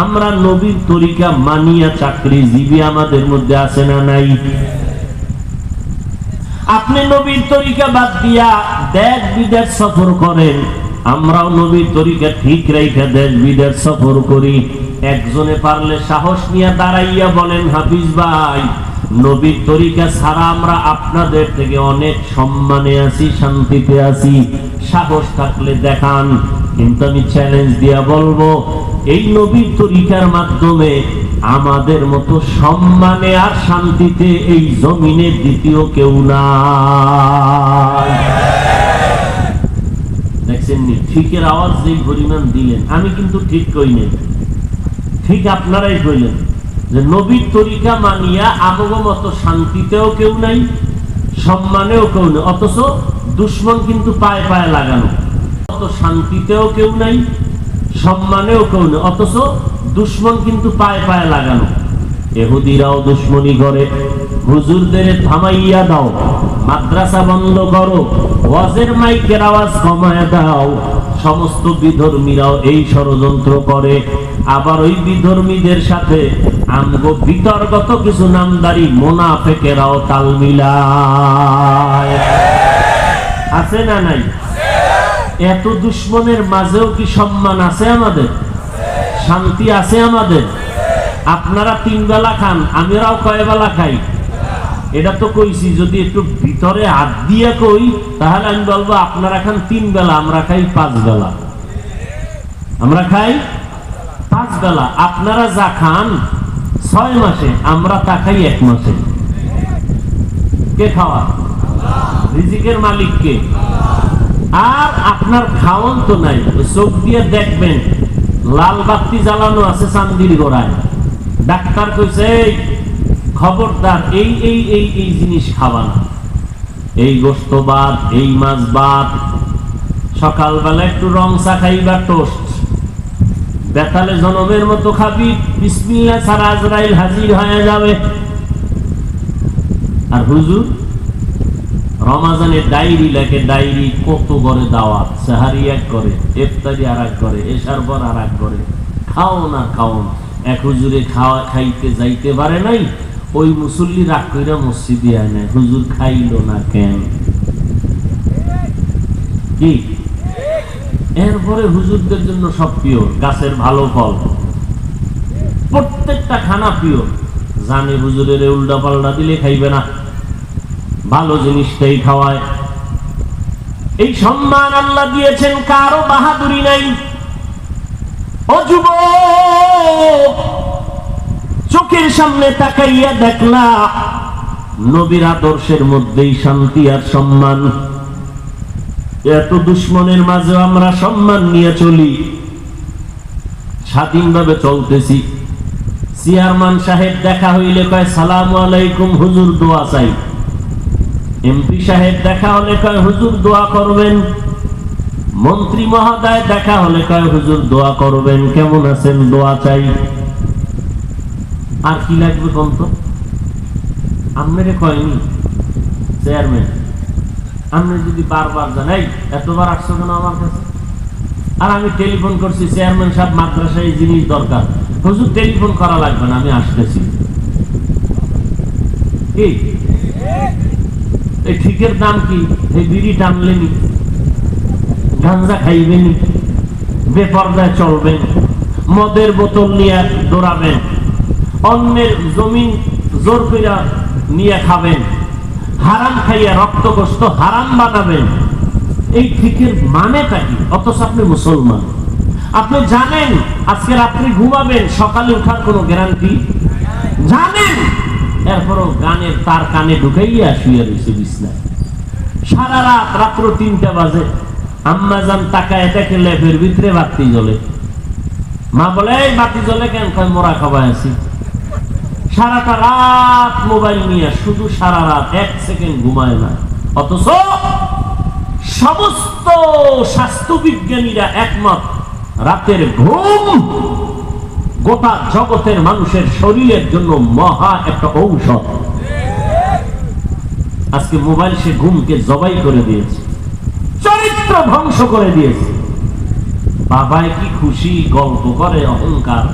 আমরা নবীর তরিকা মানিয়া চাকরিজীবী আমাদের মধ্যে আছে না নাই? আপনি নবীর তরিকা বাদ দিয়া দেশ বিদেশ সফর করেন, আমরাও নবীর তরিকা ঠিক রেখে দেশ বিদেশ সফর করি। একজনে পারলে সাহস নিয়ে দাঁড়াইয়া বলেন, হাফিজ ভাই, নবীর তরিকা ছাড়া আমরা আপনাদের থেকে অনেক সম্মানে আছি, শান্তিতে আছি, সাহস থাকলে দেখান। কিন্তু আমি চ্যালেঞ্জ দিয়া বলবো, এই নবীর তরিকার মাধ্যমে আমাদের মতো সম্মানে আর শান্তিতে এই জমিনের দ্বিতীয় কেউ নাই। দেখছেন নি ঠিকের আওয়াজ যেই পরিমাণ দিলেন, আমি কিন্তু ঠিক কই নাই, ঠিক আপনারাই কইলেন যে নবীর তরিকা মানিয়া আমাগো মতো শান্তিতেও কেউ নাই, সম্মানেও কেউ নেই, অথচ দুশ্মন কিন্তু পায়ে পায়ে লাগানো। অত শান্তিতেও কেউ নাই, সম্মানেও কেউ নেই, অথচ দুশ্মন কিন্তু পায়ে পায়ে লাগানো। ইহুদিরাও দুশ্মনী করে, হুজুরদের থামাইয়া দাও, মাদ্রাসা বন্ধ করো, ওয়াজের মাইকের আওয়াজ কমায় দাও। সমস্ত বিধর্মীরাও এই ষড়যন্ত্র করে। আবার ওই বিধর্মীদের সাথে আমগো বিতর্গত কিছু নামদারি মুনাফিকেরাও তাল মিলায়। আছে না নাই? এত দুশ্মনের মাঝেও কি সম্মান আছে আমাদের? শান্তি আছে আমাদের? আপনারা 3 বেলা খান, আমরাও কয় বেলা খাই? এটা তো কইছি, যদি একটু ভিতরে হাত দিয়ে কই তাহলে আমি বলবো আপনারা খান 3 বেলা, আমরা খাই 5 বেলা। আমরা খাই 5 বেলা। আপনারা যা খান 6 মাসে, আমরা তা খাই 1 মাসে। কে খাওয়া? রিজিকের মালিক কে? আর আপনার খাওয়ান তো নাই, চোখ দিয়ে দেখবেন লাল বাতি জ্বালানো আছে চান্দির গোড়ায়। ডাক্তার কইছে খবরদার এই এই এই এই জিনিস খাবা না, এই গোশত বাদ, এই মাছ বাদ। সকালবেলা একটু রং চা খাইবা, টোস্ট, বেতালে জনমের মতো খাবি, বিসমিল্লাহ ছাড়া আজরাইল হাজির হয়ে যাবে। আর হুজুর রমাজানের ডায়েরি লেখে, ডায়েরি কত করে দাওয়াত, সাহারি এক করে, ইফতারি আর এক করে, এশার পর আর এক করে, খাও না খাও। এক হুজুরে খাওয়া খাইতে যাইতে পারে নাই, ওই মুসল্লি রাগ কইরা মসজিদে আয় নাই, হুজুর খাইল না কেন? কি এরপরে হুজুরদের জন্য সব পিওর, গাছের ভালো ফল, প্রত্যেকটা খানা পিওর। জানে হুজুরের উল্টা পাল্টা দিলে খাইবে না, ভালো জিনিসটাই খাওয়ায়। এই সম্মান আল্লাহ দিয়েছেন, কারো বাহাদুরি নাই। ও যুবক, চোখের সামনে তাকাইয়া দেখলা নবীর আদর্শের মধ্যেই শান্তি আর সম্মান। এত দুশ্মনের মাঝে আমরা সম্মান নিয়ে চলি, স্বাধীনভাবে চলতেছি। চেয়ারম্যান সাহেব দেখা হইলে কয় সালামু আলাইকুম, হুজুর দোয়া চাই। এমপি সাহেব দেখা হলে কয় হুজুর দোয়া করবেন। মন্ত্রী মহোদয় দেখা হলে কয় হুজুর দোয়া করবেন, কেমন আছেন, দোয়া চাই। আর কি লাগবে কোন তো? আপনারে কয়নি চেয়ারম্যান, আপনি যদি বারবার জানাই এতবার আসছো কেন আমার কাছে? আর আমি টেলিফোন করছি, চেয়ারম্যান সাহেব মাদ্রাসায় এই জিনিস দরকার, হুজুর টেলিফোন করা লাগবে না, আমি আসতেছি। কি এই ঠিকের দাম কি? এই বিড়ি টানলেনি, গাঞ্জা খাইবেনি, বেপরদায় চলবেন, মদের বোতল নিয়ে দৌড়াবেন, অন্যের জমিন জোর কইরা নিয়ে খাবেন, হারাম খাইয়া রক্ত কষ্ট হারাম বানাবেন। এই ঠিকের মানেটা কি? অথচ আপনি মুসলমান, আপনি জানেন আজকে রাত্রি ঘুমাবেন, সকালে উঠার কোনো গ্যারান্টি জানেন, এরপরও গানের তার কানে ঢুকাইয়া শুয়ে রয়েছে বিছনায়। সারা রাত, রাত্র 3টা বাজে, আম্মা জান তাকায় দেখে লেপের ভিতরে বাতি জ্বলে। মা বলে এই বাতি জ্বলে কেন? কয় মোরা খাওয়া আছি। সারাটা রাত মোবাইল নিয়ে, শুধু সারা রাত 1 সেকেন্ড ঘুমায় না। অথচ সমস্ত স্বাস্থ্য বিজ্ঞানীরা একমত, রাতের ঘুম গোটা জগতের মানুষের শরীরের জন্য মহা একটা ঔষধ। আজকে মোবাইল সে ঘুমকে জবাই করে দিয়েছে, চরিত্র ধ্বংস করে দিয়েছে। বাবায় কি খুশি, গল্প করে অহংকার,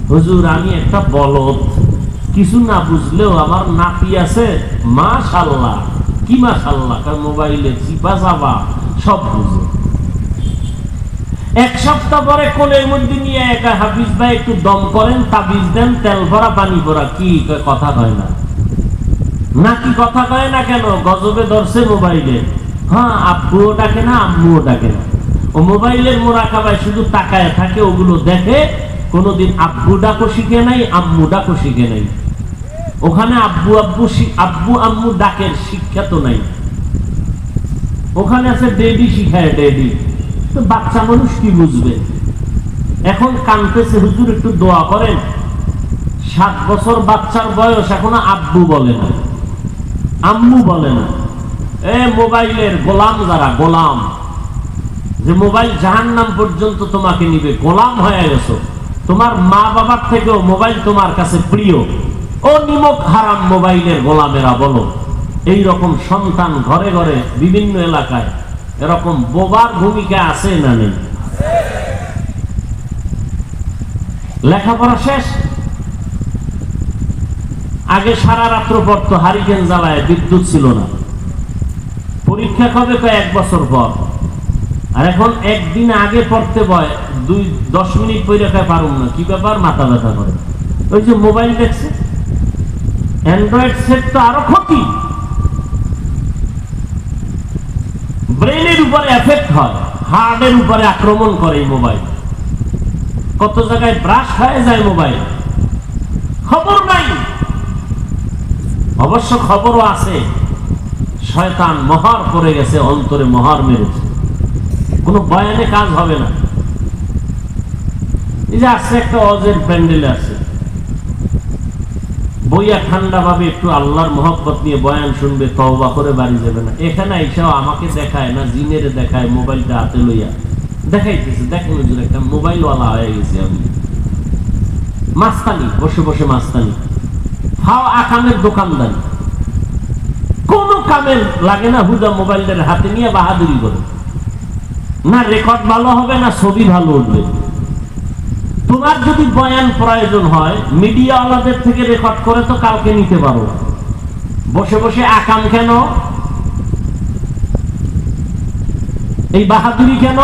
হুজুর আমি একটা বলদ, কিছু না বুঝলেও আমার নাতি আছে, মাশাআল্লাহ। কি মাশাআল্লাহ? মোবাইলে চিপা চাপা সব বুঝে। এক সপ্তাহ পরে কোলের মধ্যে নিয়ে একা, হাফিজ ভাই একটু দম করেন, তাবিজ দেন, তেল ভরা পানি ভরা, কি কথা কয় না? নাকি কথা কয় না কেন? গজবে ধরছে মোবাইলে। হ্যাঁ, আব্বুও ডাকে না, আম্মুও ডাকে না। ও মোবাইলের মোরাকাবায় শুধু তাকায় থাকে, ওগুলো দেখে, কোনোদিন আব্বু ডাকো শিখে নাই, আম্মু ডাকো শিখে নাই। ওখানে আব্বু আম্মু ডাকের শিক্ষা তো নাই, ওখানে আছে ডেডি শিখায়, ডেডি। তো বাচ্চা মানুষ কি বুঝবে? এখন কানতেছে, হুজুর একটু দোয়া করেন। 7 বছর বাচ্চার বয়স, এখনো আব্বু বলে না, আম্মু বলে না। মোবাইলের গোলাম যারা, গোলাম, যে মোবাইল জাহান্নাম পর্যন্ত তোমাকে নিবে, গোলাম হয়ে গেছো। তোমার মা বাবার থেকেও মোবাইল তোমার কাছে প্রিয়। ও নিমক হারাম মোবাইলের গোলামেরা, বলো। এই রকম সন্তান ঘরে ঘরে বিভিন্ন এলাকায় এরকম বোবার ভূমিকা আছে না নেই? লেখাপড়া শেষ, আগে সারা রাত্র পড়তো, হারিকেন জ্বালায়, বিদ্যুৎ ছিল না। পরীক্ষা কবে? 1 বছর পর। আর এখন একদিন আগে পড়তে বয়, 10 মিনিট পরীক্ষায় পারুম না, কি ব্যাপার? মাথা ব্যথা করে। ওই যে মোবাইল দেখছে। অ্যান্ড্রয়েড সেট তো আরো ক্ষতি, ব্রেনের উপরে এফেক্ট হয়, হার্টের উপরে আক্রমণ করে এই মোবাইল। কত জায়গায় ব্রাশ হয়ে যায় মোবাইল, খবর নাই। অবশ্য খবরও আছে, শয়তান মহার পড়ে গেছে, অন্তরে মহার মেরেছে, কোনো বয়ানে কাজ হবে না। এই যে আছে একটা অজের প্যান্ডেলে আছে, বইয়া ঠান্ডা ভাবে একটু আল্লাহর মহব্বত নিয়ে বয়ান শুনবে, তওবা করে বাড়ি যাবে না। এখানে আইসাও আমাকে দেখায় না, জিনেরে দেখায়, মোবাইলটা হাতে লইয়া দেখাইতেছে, দেখেন হুজুর একটা মোবাইলওয়ালা হয়ে গেছে আমি। মাস্তানি, বসে বসে মাস্তানি, ফাও আকামের দোকানদারি, কোন কামে লাগে না, হুদা মোবাইলটার হাতে নিয়ে বাহাদুরি করে। না রেকর্ড ভালো হবে, না ছবি ভালো উঠবে। তোমার যদি বয়ান প্রয়োজন হয়, মিডিয়াওয়ালাদের থেকে রেকর্ড করে তো কালকে নিতে পারো। বসে বসে আকাম কেন? এই বাহাদুরি কেন?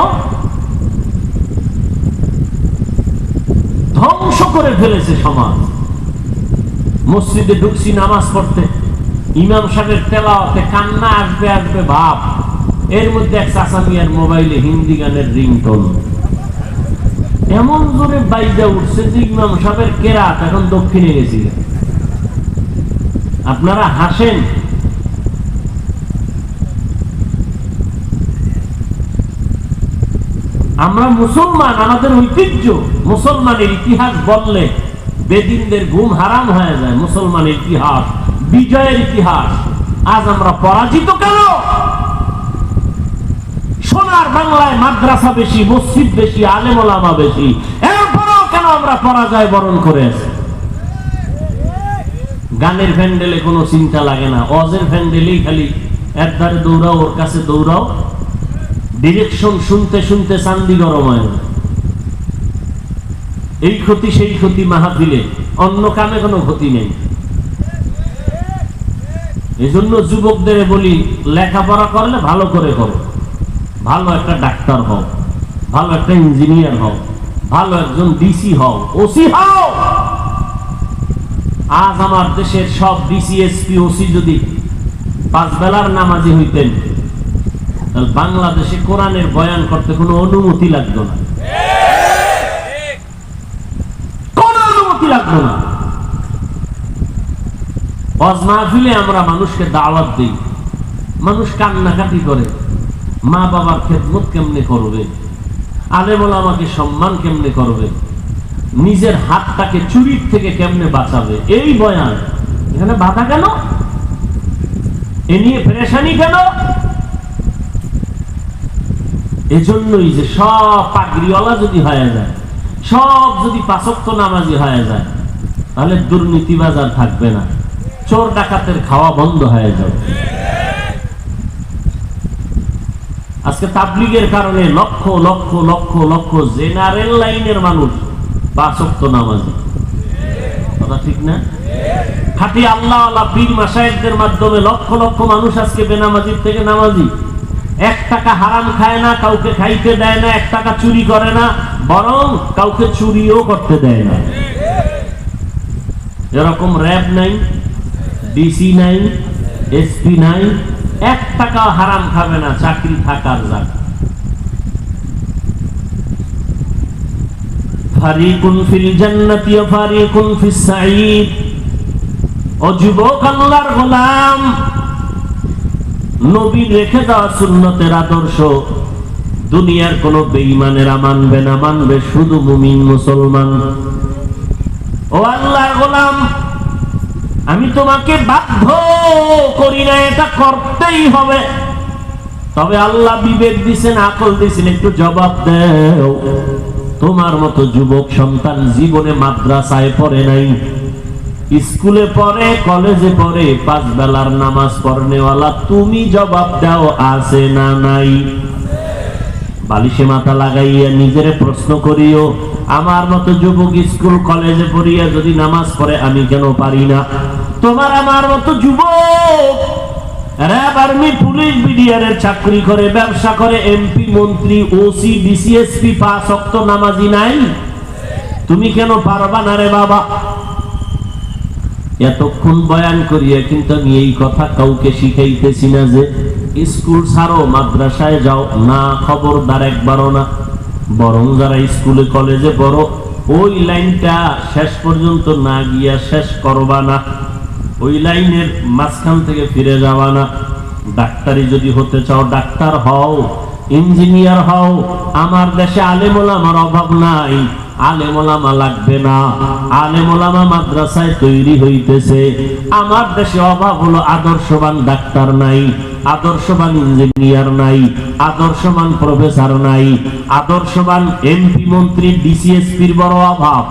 ধ্বংস করে ফেলেছে সমাজ। মসজিদে ঢুকছি নামাজ পড়তে, ইমাম সাহেবের তেলাওয়াতে কান্না আসবে আসবে ভাব, এর মধ্যে এক চাচা মিয়ার মোবাইলে হিন্দি গানের রিংটোন এমন জোরে বাইজা উঠছে যে ইমাম সাহেবের কেরাত এখন দক্ষিণে গেছি। আপনারা হাসেন, আমরা মুসলমান, আমাদের ঐতিহ্য, মুসলমানের ইতিহাস বললে বেদিনদের ঘুম হারাম হয়ে যায়। মুসলমানের ইতিহাস বিজয়ের ইতিহাস। আজ আমরা পরাজিত কেন? সোনার বাংলায় মাদ্রাসা বেশি, মসজিদ বেশি, আলেম ওলামা বেশি, এরপরেও কেন আমরা পরাজয় বরণ করে আছি? গানের প্যান্ডেলে কোনো চিন্তা লাগে না, অজের প্যান্ডেলেই খালি এর ধারে দৌড়াও, ওর কাছে দৌড়াও, ডিরেকশন শুনতে শুনতে চান্দি গরম হয় না। এই ক্ষতি সেই ক্ষতি মাহফিলে, অন্য কামে কোনো ক্ষতি নেই। এই জন্য যুবকদের বলি, লেখাপড়া করলে ভালো করে করো, ভালো একটা ডাক্তার হও, ভালো একটা ইঞ্জিনিয়ার হও, ভালো একজন ডিসি হও, ওসি হও। আজ আমার দেশের সব ডিসি, এসপি, ওসি যদি 5 বেলার নামাজি হইতেন, তাহলে বাংলাদেশে কোরআনের বয়ান করতে কোনো অনুমতি লাগতো না, কোন অনুমতি লাগতো না। ওয়াজ মাহফিলে আমরা মানুষকে দাওয়াত দিই, মানুষ কান্নাকাটি করে, মা বাবার খেদমত কেমনে করবে, আলেম ওলামাকে সম্মান কেমনে করবে, নিজের হাতটাকে চুরির থেকে কেমনে বাঁচাবে, এই বয়ান। এখানে বাধা কেন? এ নিয়ে পেরেশানি কেন? এজন্যই যে সব পাগড়িওয়ালা যদি হয়ে যায়, সব যদি 5 ওয়াক্ত নামাজি হয়ে যায়, তাহলে দুর্নীতিবাজ আর থাকবে না, চোর ডাকাতের খাওয়া বন্ধ হয়ে যাবে। আজকে তাবলীগের কারণে লক্ষ লক্ষ লক্ষ লক্ষ জেনারেল লাইনের মানুষ 5 ওয়াক্ত নামাজি। কথা ঠিক না? খাঁটি আল্লাহওয়ালা পীর মাশায়েখদের মাধ্যমে লক্ষ লক্ষ মানুষ আজকে বেনামাজির থেকে নামাজি। 1 টাকা হারাম খায় না, কাউকে খাইতে দেয় না, 1 টাকা চুরি করে না, বরং কাউকে চুরিও করতে দেয় না। এরকম র্যাব নাই, ডিসি নাই, এসপি নাই, 1 টাকা হারাম খাবে না, চাকরি থাকার যাক। ফারিকুন ফিল জান্নাতি ওয়া ফারিকুন ফিস সাঈদ। ও যুবক আল্লাহর গোলাম, নবী রেখে দেওয়া সুন্নতের আদর্শ দুনিয়ার কোন বেঈমানেরা মানবে না, মানবে শুধু মুমিন মুসলমান। ও আল্লাহর গোলাম, আমি তোমাকে বাধ্য করি না, এটা করতেই হবে। তবে আল্লাহ বিবেক দিছেন, আকল দিছেন, একটু জবাব দাও। তোমার মতো যুবক সন্তান জীবনে মাদ্রাসায় পড়ে নাই, স্কুলে পড়ে, কলেজে পড়ে, 5 বেলার নামাজ পড়নেওয়ালা, তুমি জবাব দাও আছে না নাই? বালিশে মাথা লাগাইয়া নিজেরে প্রশ্ন করিও, আমার মতো যুবক স্কুল কলেজে পড়িয়া যদি নামাজ পড়ে আমি কেন পারি না? তোমার আমার মতো যুবক র্যাব, আর্মি, পুলিশ, বিডিআরের চাকরি করে, ব্যবসা করে, এমপি, মন্ত্রী, ওসি, ডিসিএসপি, 5 ওয়াক্ত নামাজি নাই? তুমি কেন পারবা না রে বাবা? এতক্ষণ বয়ান করিয়া কিন্তু আমি এই কথা কাউকে শিখাইতেছি না যে স্কুল ছাড়ো, মাদ্রাসায় যাও, না, খবরদার, একবারও না। বরং যারা স্কুলে কলেজে পড়ো, ওই লাইনটা শেষ পর্যন্ত না গিয়া শেষ করবা না, ওই লাইনের মাঝখান থেকে ফিরে যাওয়া না। ডাক্তারি যদি হতে চাও ডাক্তার হও, ইঞ্জিনিয়ার হও। আমার দেশে আলেম ওলামার অভাব নাই, আলেম ওলামা লাগবে না, আলেম ওলামা মাদ্রাসায় তৈরি হইতেছে। আমার দেশে অভাব হলো আদর্শবান ডাক্তার নাই, আদর্শবান ইঞ্জিনিয়ার নাই, আদর্শবান প্রফেসর নাই, আদর্শবান এমপি, মন্ত্রী, ডিসিএসপির বড় অভাব।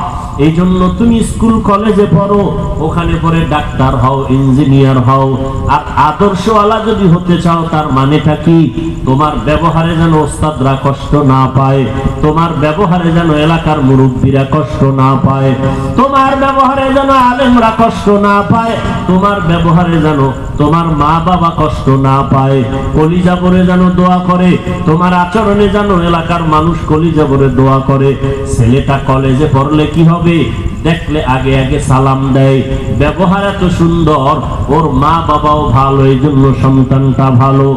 এই জন্য তুমি স্কুল কলেজে পড়ো, ওখানে পড়ে ডাক্তার হও, ইঞ্জিনিয়ার হও। আর আদর্শওয়ালা যদি হতে চাও, তার মানেটা কি? তোমার ব্যবহারে যেন ওস্তাদরা কষ্ট না পায়, তোমার ব্যবহারে যেন এলাকার মুরব্বীরা কষ্ট না পায়, তোমার ব্যবহারে যেন আলেমরা কষ্ট না পায়, তোমার ব্যবহারে যেন তোমার মা বাবা কষ্ট না পায়, কলিজা ভরে যেন দোয়া করে, তোমার আচরণে যেন এলাকার মানুষ কলিজা ভরে দোয়া করে। ছেলেটা কলেজে পড়লে কি হবে? দেখলে আগে আগে সালাম দেয়, ব্যবহার এত সুন্দর, ওর মা বাবাও ভালো, এই জন্য সন্তানটা ভালো।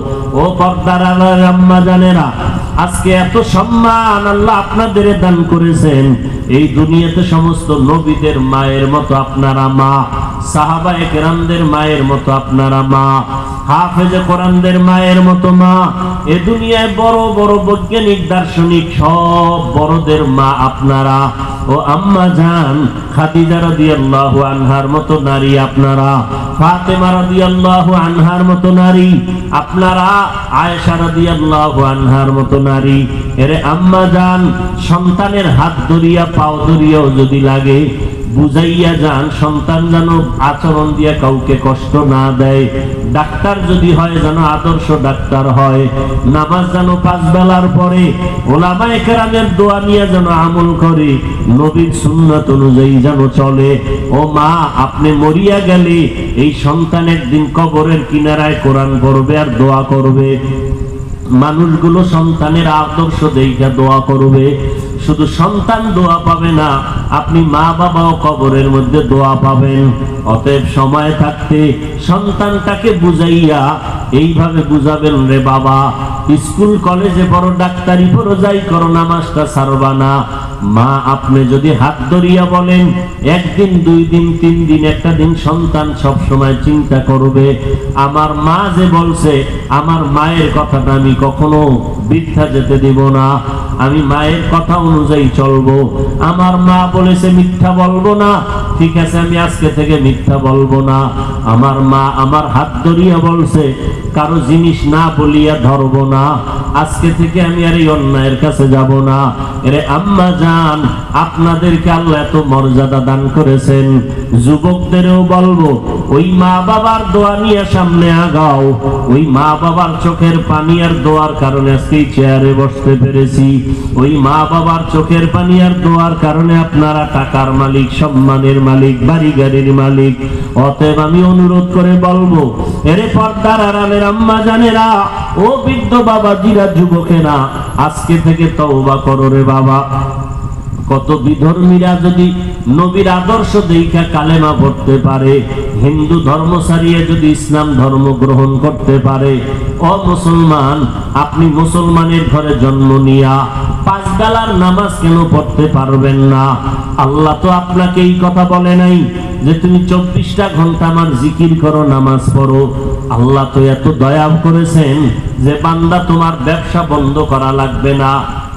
ও পর্দার আম্মা জানেরা, আজকে এত সম্মান আল্লাহ আপনাদের দান করেছেন। এই দুনিয়াতে সমস্ত নবীদের মায়ের মতো আপনারা মা, সাহাবায়ে কেরামদের মায়ের মতো আপনারা মা, হাফেজে কোরআনদের মায়ের মতো মা। এ দুনিয়ায় বড় বড় বৈজ্ঞানিক, দার্শনিক, সব বড়দের মা আপনারা। ও আম্মা জান খাদিজা রাদিয়াল্লাহু আনহার মতো নারী আপনারা, ফাতেমা রাদিয়াল্লাহু আনহার মতো নারী আপনারা, আয়েশা রাদিয়াল্লাহু আনহার মতো নারী। এরে আম্মা জান, সন্তানের হাত ধরিয়া পাও ধরিয়াও যদি লাগে বুঝাইয়া যান, সন্তান যেন আচরণ দিয়া কাউকে কষ্ট না দেয়। ডাক্তার যদি হয় যেন আদর্শ ডাক্তার হয়, নামাজ যেন 5 বেলার পরে ওলামায়ে কেরামের দোয়া নিয়ে যেন আমল করে, নবীর সুন্নাত অনুযায়ী যেন চলে। ও মা, আপনি মরিয়া গেলে এই সন্তান একদিন কবরের কিনারায় কোরআন পড়বে আর দোয়া করবে। মানুষগুলো সন্তানের আদর্শ দেখা দোয়া করবে। শুধু সন্তান দোয়া পাবে না, আপনি মা বাবাও কবরের মধ্যে দোয়া পাবেন। অতএব সময় থাকতে সন্তানটাকে বুঝাইয়া এইভাবে বুঝাবেন, রে বাবা, স্কুল কলেজে পড়ো, ডাক্তারি পড়ো, যাই করো, নামাজটা ছাড়বা না। মা, আপনি যদি হাত ধরিয়া বলেন, 1 দিন 2 দিন 3 দিন, একটা দিন সন্তান সব সময় চিন্তা করবে, আমার মা যে বলছে, আমার মায়ের কথাটা আমি কখনো বৃথা যেতে দেব না, আমি মায়ের কথা অনুযায়ী চলবো। আমার মা বলেছে মিথ্যা বলবো না, ঠিক আছে, আমি আজকে থেকে মিথ্যা বলবো না। আমার মা আমার হাত ধরিয়া বলছে কারো জিনিস না বলিয়া ধরবো না, আজকে থেকে আমি আর এই অন্যায়ের কাছে যাব না। এরে আম্মা জান, যান, আপনাদেরকে আল্লাহ এত মর্যাদা দান করেছেন। যুবকদেরও বলবো, ওই মা বাবার দোয়া নিয়ে সামনে আগাও। ওই মা বাবার চোখের পানি আর দোয়ার কারণে আজকে এই চেয়ারে বসতে পেরেছি। ওই মা বাবার চোখের পানি আর দোয়ার কারণে আপনারা টাকার মালিক, সম্মানের মালিক, বাড়ি গাড়ির মালিক। অতএব আমি অনুরোধ করে বলবো, এরে পর্দার আড়ালের আম্মা জানেরা, ও বৃদ্ধ বাবাজিরা, যুবকেরা, আজকে থেকে তওবা করো রে বাবা। কত বিধর্মীরা যদি নবীর আদর্শ দেখা কালেমা পড়তে পারে, হিন্দু ধর্ম ছাড়িয়ে যদি ইসলাম ধর্ম গ্রহণ করতে পারে, ও মুসলমান, আপনি মুসলমানের ঘরে জন্ম নিয়া 5 বেলার নামাজ কেন পড়তে পারবেন না? আল্লাহ তো আপনাকে এই কথা বলে নাই যে তুমি 24টা ঘন্টা আমার জিকির করো, নামাজ পড়ো। আল্লাহ তো এত দয়া করেছেন যে বান্দা, তোমার ব্যবসা বন্ধ করা লাগবে না,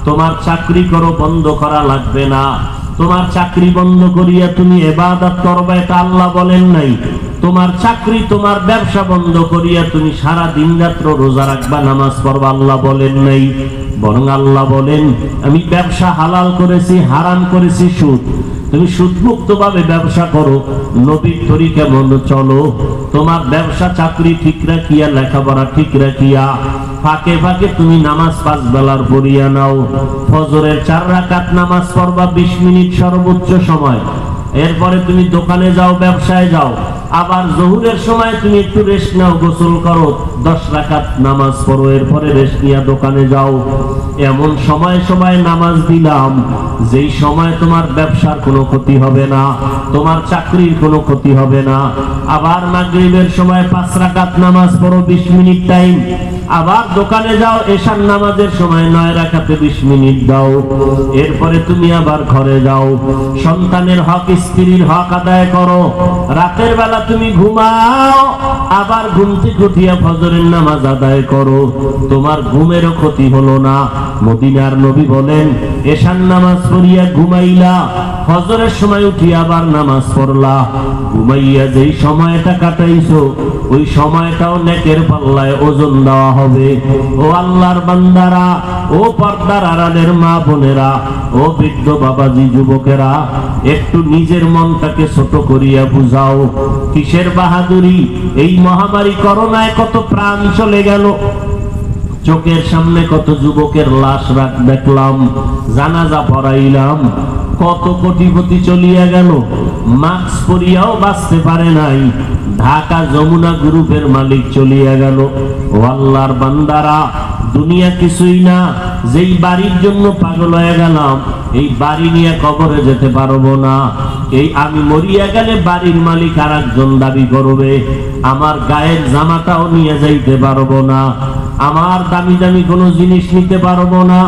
তোমার চাকরি করো বন্ধ করা লাগবে না, তোমার চাকরি বন্ধ করিয়া তুমি ইবাদত করবে, এটা আল্লাহ বলেন নাই। তোমার চাকরি, তোমার ব্যবসা বন্ধ করিয়া তুমি সারা দিন রাত্র রোজা রাখবা, নামাজ পড়বা, আল্লাহ বলেন নাই। বরং আল্লাহ বলেন, আমি ব্যবসা হালাল করেছি, হারাম করেছি সুদ। তুমি সুদমুক্ত ভাবে ব্যবসা করো, নবীর তরিকা মতো চলো, তোমার ব্যবসা চাকরি ঠিক রাখিয়া, লেখাপড়া ঠিক রাখিয়া, ফাঁকে ফাঁকে তুমি নামাজ 5 বেলার পড়িয়া নাও। ফজরের 4 রাকাত নামাজ পড়বা, 20 মিনিট সর্বোচ্চ সময়। এরপরে তুমি দোকানে যাও, ব্যবসায় যাও। আবার জোহরের সময় তুমি একটু রেস্ট নাও, গোসল করো, 10 রাকাত নামাজ পড়ো, এরপরে রেস্ট নিয়ে দোকানে যাও। এমন সময় সময় নামাজ দিলাম যেই সময় তোমার ব্যবসার কোনো ক্ষতি হবে না, তোমার চাকরির কোনো ক্ষতি হবে না। আবার মাগরিবের সময় 5 রাকাত নামাজ পড়ো, 20 মিনিট টাইম। আবার দোকানে যাও, এশার নামাজের সময় 9 রাকাতে 20 মিনিট দাও। এরপরে তুমি আবার ঘরে যাও, সন্তানের হক, স্ত্রীর হক আদায় করো। রাতের বেলা তুমি ঘুমাও, আবার ঘুম থেকে উঠিয়া ফজরের নামাজ আদায় করো, তোমার ঘুমেরও ক্ষতি হলো না। মদিনার নবী বলেন, এশার নামাজ পড়িয়া ঘুমাইলা, ফজরের সময় উঠিয়া আবার নামাজ পড়লা, ঘুমাইয়া যেই সময়টা কাটাইছো ওই সময়টাও নেকের পাল্লায় ওজন দেওয়া হবে। ও আল্লাহর বান্দারা, ও পর্দার আড়ালের মা বোনেরা, ও বৃদ্ধ বাবাজি, যুবকেরা, একটু নিজের মনটাকে ছোট করিয়া বুঝাও। কিসের বাহাদুরি? এই মহামারী করোনায় কত প্রাণ চলে গেল, চোখের সামনে কত যুবকের লাশ দেখলাম, জানাজা পড়াইলাম, কত কোটিপতি চলিয়া গেল, মাস্ক পরিয়াও বাঁচতে পারে নাই। ঢাকা যমুনা গ্রুপের মালিক চলিয়া গেল। ও আল্লাহর বান্দারা, দুনিয়া কিছুই না। যেই বাড়ির জন্য পাগল হয়ে গেলাম, এই বাড়ি নিয়ে কবরে যেতে পারবো না। এই আমি মরিয়া গেলে বাড়ির মালিক আর একজন দাবি করবে, আমার গায়ের জামাটাও নিয়ে যাইতে পারবো না, আমার দামি দামি কোনো জিনিস নিতে পারবো না,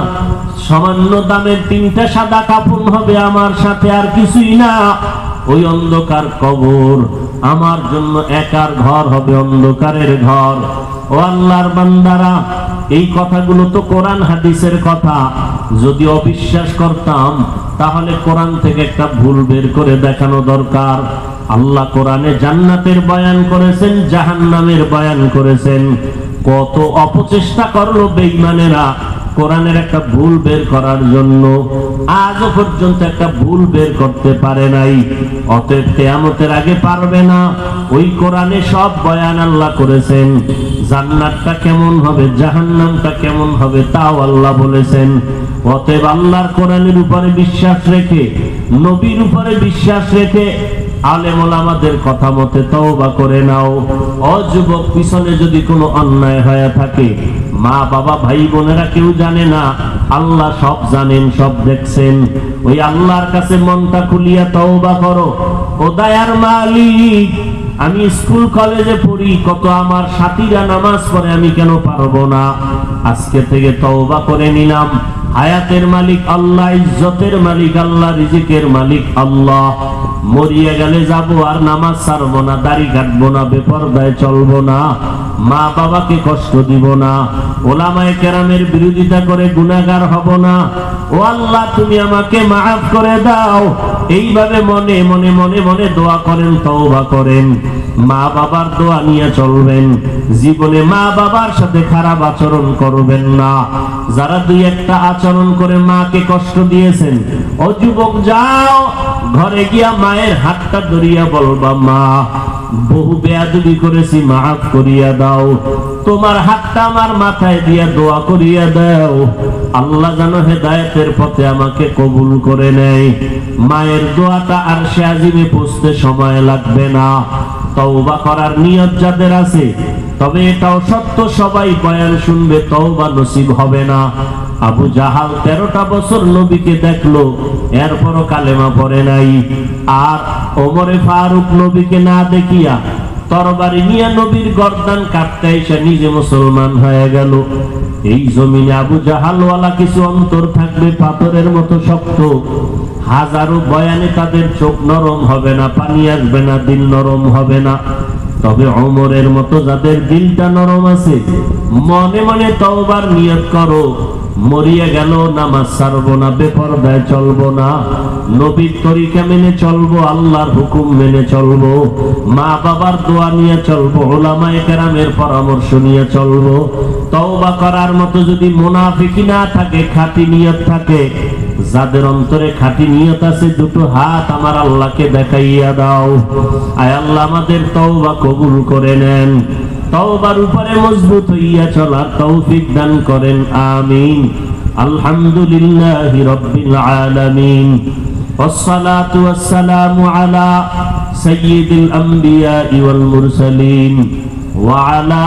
সামান্য দামের 3টা সাদা কাপড় হবে আমার সাথে, আর কিছুই না। ওই অন্ধকার কবর আমার জন্য একার ঘর হবে, অন্ধকারের ঘর। ও আল্লাহর বান্দারা, এই কথাগুলো তো কোরআন হাদিসের কথা। যদি অবিশ্বাস করতাম তাহলে কোরআন থেকে একটা ভুল বের করে দেখানো দরকার। আল্লাহ কোরআনে জান্নাতের বয়ান করেছেন, জাহান্নামের বয়ান করেছেন। কত অপচেষ্টা করলো বেঈমানেরা কোরআনের একটা ভুল বের করার জন্য, আজও পর্যন্ত একটা ভুল বের করতে পারে নাই। অতএব কিয়ামতের আগে পারবে না। ওই কোরআনে সব বয়ান আল্লাহ করেছেন। জান্নাতটা কেমন হবে, জাহান্নামটা কেমন হবে, তাও আল্লাহ বলেছেন। অতএব আল্লাহর কোরআনের উপরে বিশ্বাস রেখে, নবীর উপরে বিশ্বাস রেখে, আলেম ওলামাদের কথা মতে তওবা করে নাও। অযুবক, পিছনে যদি কোনো অন্যায় হয়ে থাকে, মা বাবা ভাই বোনেরা কেউ জানে না, আল্লাহ সব জানেন, সব দেখছেন। ওই আল্লাহর কাছে মনটা খুলিয়া তওবা করো। ও দয়ার মালিক, আমি স্কুল কলেজে পড়ি, কত আমার সাথীরা নামাজ পড়ে, আমি কেন পারবো না? আজকে থেকে তওবা করে নিলাম। হায়াতের মালিক আল্লাহ, ইজ্জতের মালিক আল্লাহ, রিজিকের মালিক আল্লাহ। মরিয়া গেলে যাবো, আর নামাজ ছাড়বো না, দাড়ি কাটবো না, বেপরদায় চলবো না, মা বাবাকে কষ্ট দিব না, ওলামায়ে কেরামের বিরোধিতা করে গুনাহগার হব না। ও আল্লাহ, তুমি আমাকে মাফ করে দাও। এইভাবে মনে মনে মনে মনে দোয়া করেন, তওবা করেন। মা বাবার দোয়া নিয়ে চলবেন, জীবনে মা বাবার সাথে খারাপ আচরণ করবেন না। যারা দুই একটা আচরণ করে মাকে কষ্ট দিয়েছেন, ও যুবক যাও ঘরে গিয়া মায়ের হাতটা ধরিয়া বলবা, মা বহু বেয়াদবি করেছি, মাফ করিয়া দাও। তোমার হাতটা আমার মাথায় দিয়া দোয়া করিয়া দাও, আল্লাহ যেন হেদায়েতের পথে আমাকে কবুল করে নেয়। মায়ের দোয়াটা আরশে আজিমে পৌঁছতে সময় লাগবে না। তওবা করার নিয়ত যাদের আছে, তবে এটাও সত্য সবাই বয়ান শুনবে, তওবা নসিব হবে না। আবু জাহাল 13টা বছর নবীকে দেখলো, এরপরও কালেমা পড়ে নাই। আর ওমরে ফারুক নবীকে না দেখিয়া তরবারি নিয়ে নবীর গর্দান কাটতে এসে নিজে মুসলমান হয়ে গেল। এই জমিনে আবু জাহালওয়ালা কিছু অন্তর থাকবে পাথরের মতো শক্ত, হাজারো বয়ানে তাদের চোখ নরম হবে না, পানি আসবে না, দিল নরম হবে না। তবে ওমরের মতো যাদের দিলটা নরম আছে, মনে মনে তওবার নিয়ত করো, মরিয়া গেল নামাজ ছাড়বো না, বেপরদায় চলবো না, নবীর তরিকা মেনে চলবো, আল্লাহর হুকুম মেনে চলবো, মা বাবার দোয়া নিয়ে চলবো, উলামায়ে কেরামের পরামর্শ নিয়ে চলবো। তওবা করার মতো যদি মুনাফিকি না থাকে, খাঁটি নিয়ত থাকে, যাদের অন্তরে খাঁটি নিয়ত আছে, দুটো হাত আমার আল্লাহকে দেখাইয়া দাও। আয় আল্লাহ আমাদের তওবা কবুল করে নেন, তওবার উপরে মজবুত হইয়া চলার তৌফিক দান করেন, আমিন। আলহামদুলিল্লাহি রাব্বিল আলামিন, والصلاة والسلام على سيد الأنبياء والمرسلين وعلى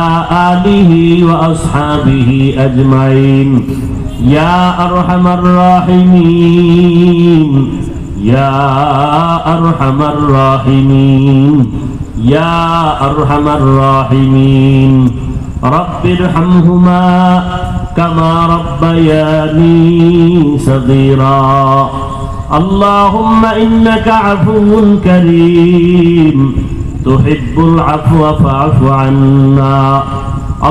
آله وأصحابه أجمعين يا أرحم الراحمين يا أرحم الراحمين يا أرحم الراحمين رب ارحمهما كما ربياني صغيرا اللهم إنك عفو كريم تحب العفو فاعف عنا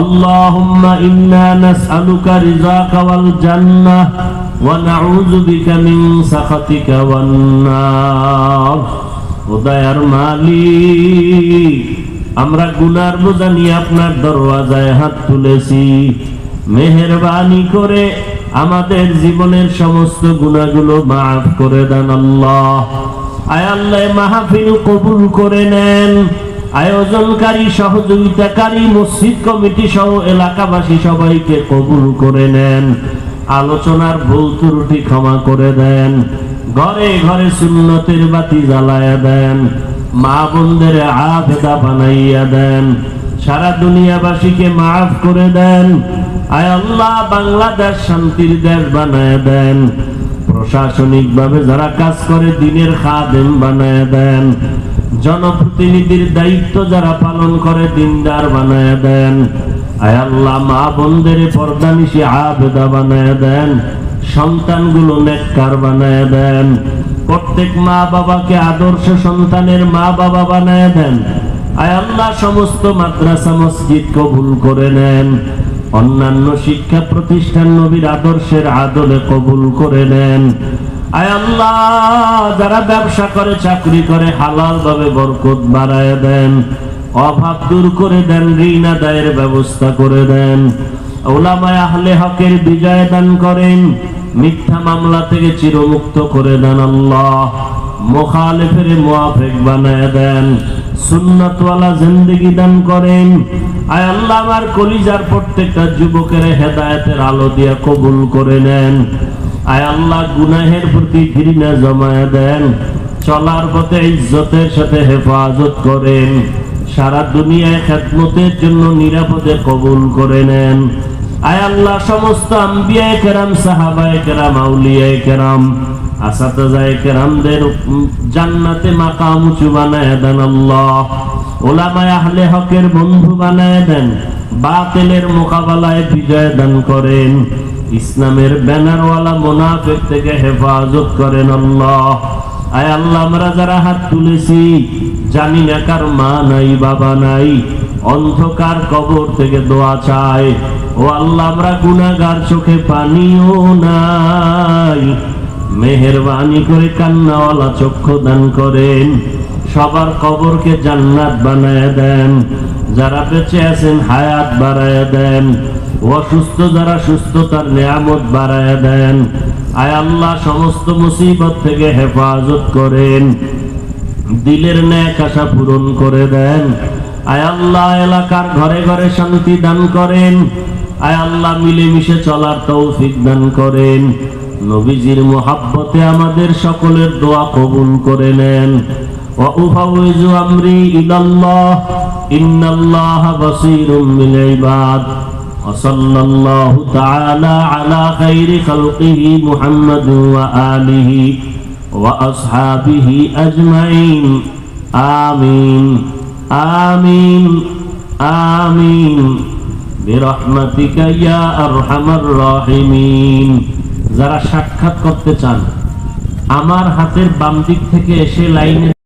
اللهم إنا نسألك رضاك والجنة ونعوذ بك من سخطك والنار উদয়ার মালিক, আমরা গুনার বোঝা নিয়ে আপনার দরওয়াজায় হাত তুলেছি, মেহেরবানি করে আমাদের জীবনের সমস্ত গুনাহগুলো মাফ করে দেন আল্লাহ। আয় আল্লাহ মাহফিল কবুল করে নেন, আয়োজনকারী সহযোগিতাকারী মসজিদ কমিটি সহ এলাকাবাসী সবাইকে কবুল করে নেন, আলোচনার ভুল ত্রুটি ক্ষমা করে দেন, ঘরে ঘরে সুন্নতের বাতি জ্বালায়া দেন, মা বোনদের আবেদা বানাইয়া দেন, সারা দুনিয়াবাসীকে মাফ করে দেন। আয় আল্লাহ বাংলাদেশ শান্তির দেশ বানায় দেন, প্রশাসনিক ভাবে যারা কাজ করে দিনের খাদেম বানায় দেন, জনপ্রতিনিধির দায়িত্ব যারা পালন করে দিনদার বানায় দেন। আয় আল্লাহ মা বোনদের পর্দানিশী আবেদা বানায় দেন, সন্তানগুলো নেককার বানায় দেন, প্রত্যেক মা বাবাকে আদর্শ সন্তানের মা বাবা বানায় দেন। আয় আল্লাহ সমস্ত মাদ্রাসা মসজিদ কবুল করে নেন, অন্যান্য শিক্ষা প্রতিষ্ঠান নবীর আদর্শের আদলে কবুল করে নেন। আয় আল্লাহ যারা ব্যবসা করে চাকরি করে হালাল ভাবে বরকত বাড়ায় দেন, অভাব দূর করে দেন, ঋণ আদায়ের ব্যবস্থা করে দেন, উলামায়ে আহলে হকের বিজয় দান করেন, মিথ্যা মামলা থেকে চিরমুক্ত করে দেন আল্লাহ, মুখালিফের মুওয়াফিক বানায় দেন, সুন্নাতওয়ালা জিন্দেগি দান করেন। আয় আল্লাহ আমার কলিজার প্রত্যেকটা যুবকের হেদায়েতের আলো দিয়ে কবুল করে নেন। আয় আল্লাহ গুনাহের প্রতি ঘৃণা জমায়ে দেন, চলার পথে ইজ্জতের সাথে হেফাজত করেন, সারা দুনিয়ায় খেদমতের জন্য নিরাপদে কবুল করে নেন। আয় আল্লাহ সমস্ত আম্বিয়ায়ে কেরাম, সাহাবায়ে কেরাম, আউলিয়ায়ে কেরাম, আসাতাজায়ে কেরামদের জান্নাতে মাকাম উঁচু বানায় দেন আল্লাহ, উলামায়ে আহলে হকের বন্ধু বানায় দেন, বাতিলের মোকাবেলায় বিজয় দান করেন, ইসলামের ব্যানারওয়ালা মুনাফিক থেকে হেফাজত করেন আল্লাহ। আয় আল্লাহ আমরা যারা হাত তুলেছি জানি না কার মা নাই বাবা নাই, অন্ধকার কবর থেকে দোয়া চাই, ও আল্লাহ আমরা গুনাহগার, চোখে পানিও নাই, মেহেরবানি করে কান্নাওয়ালা চক্ষু দান করেন, সবার কবরকে জান্নাত বানায় দেন, যারা বেঁচে আছেন হায়াত বাড়ায় দেন, অসুস্থ যারা সুস্থতার নিয়ামত বাড়ায় দেন। আয় আল্লাহ সমস্ত মুসিবত থেকে হেফাজত করেন, দিলের নেক আশা পূরণ করে দেন। আয় আল্লাহ এলাকার ঘরে ঘরে শান্তি দান করেন। আয় আল্লাহ মিলেমিশে চলার তৌফিক দান করেন। নবীজির মুহাব্বতে আমাদের সকলের দোয়া কবুল করে নেন। ওয়া উফাউযু আমরি ইলাল্লাহ ইন্নাল্লাহা বাসীরুম বিল ইবাদ। ওয়া সাল্লাল্লাহু তাআলা আলা খাইরি খালকিহি মুহাম্মাদ ওয়া আলিহি ওয়া আসহাবিহি আজমাইন। আমিন আমিন আমিন বিরহমাতিকা ইয়া আরহামার রাহিমিন। যারা সাক্ষাৎ করতে চান আমার হাতের বাম দিক থেকে এসে লাইনে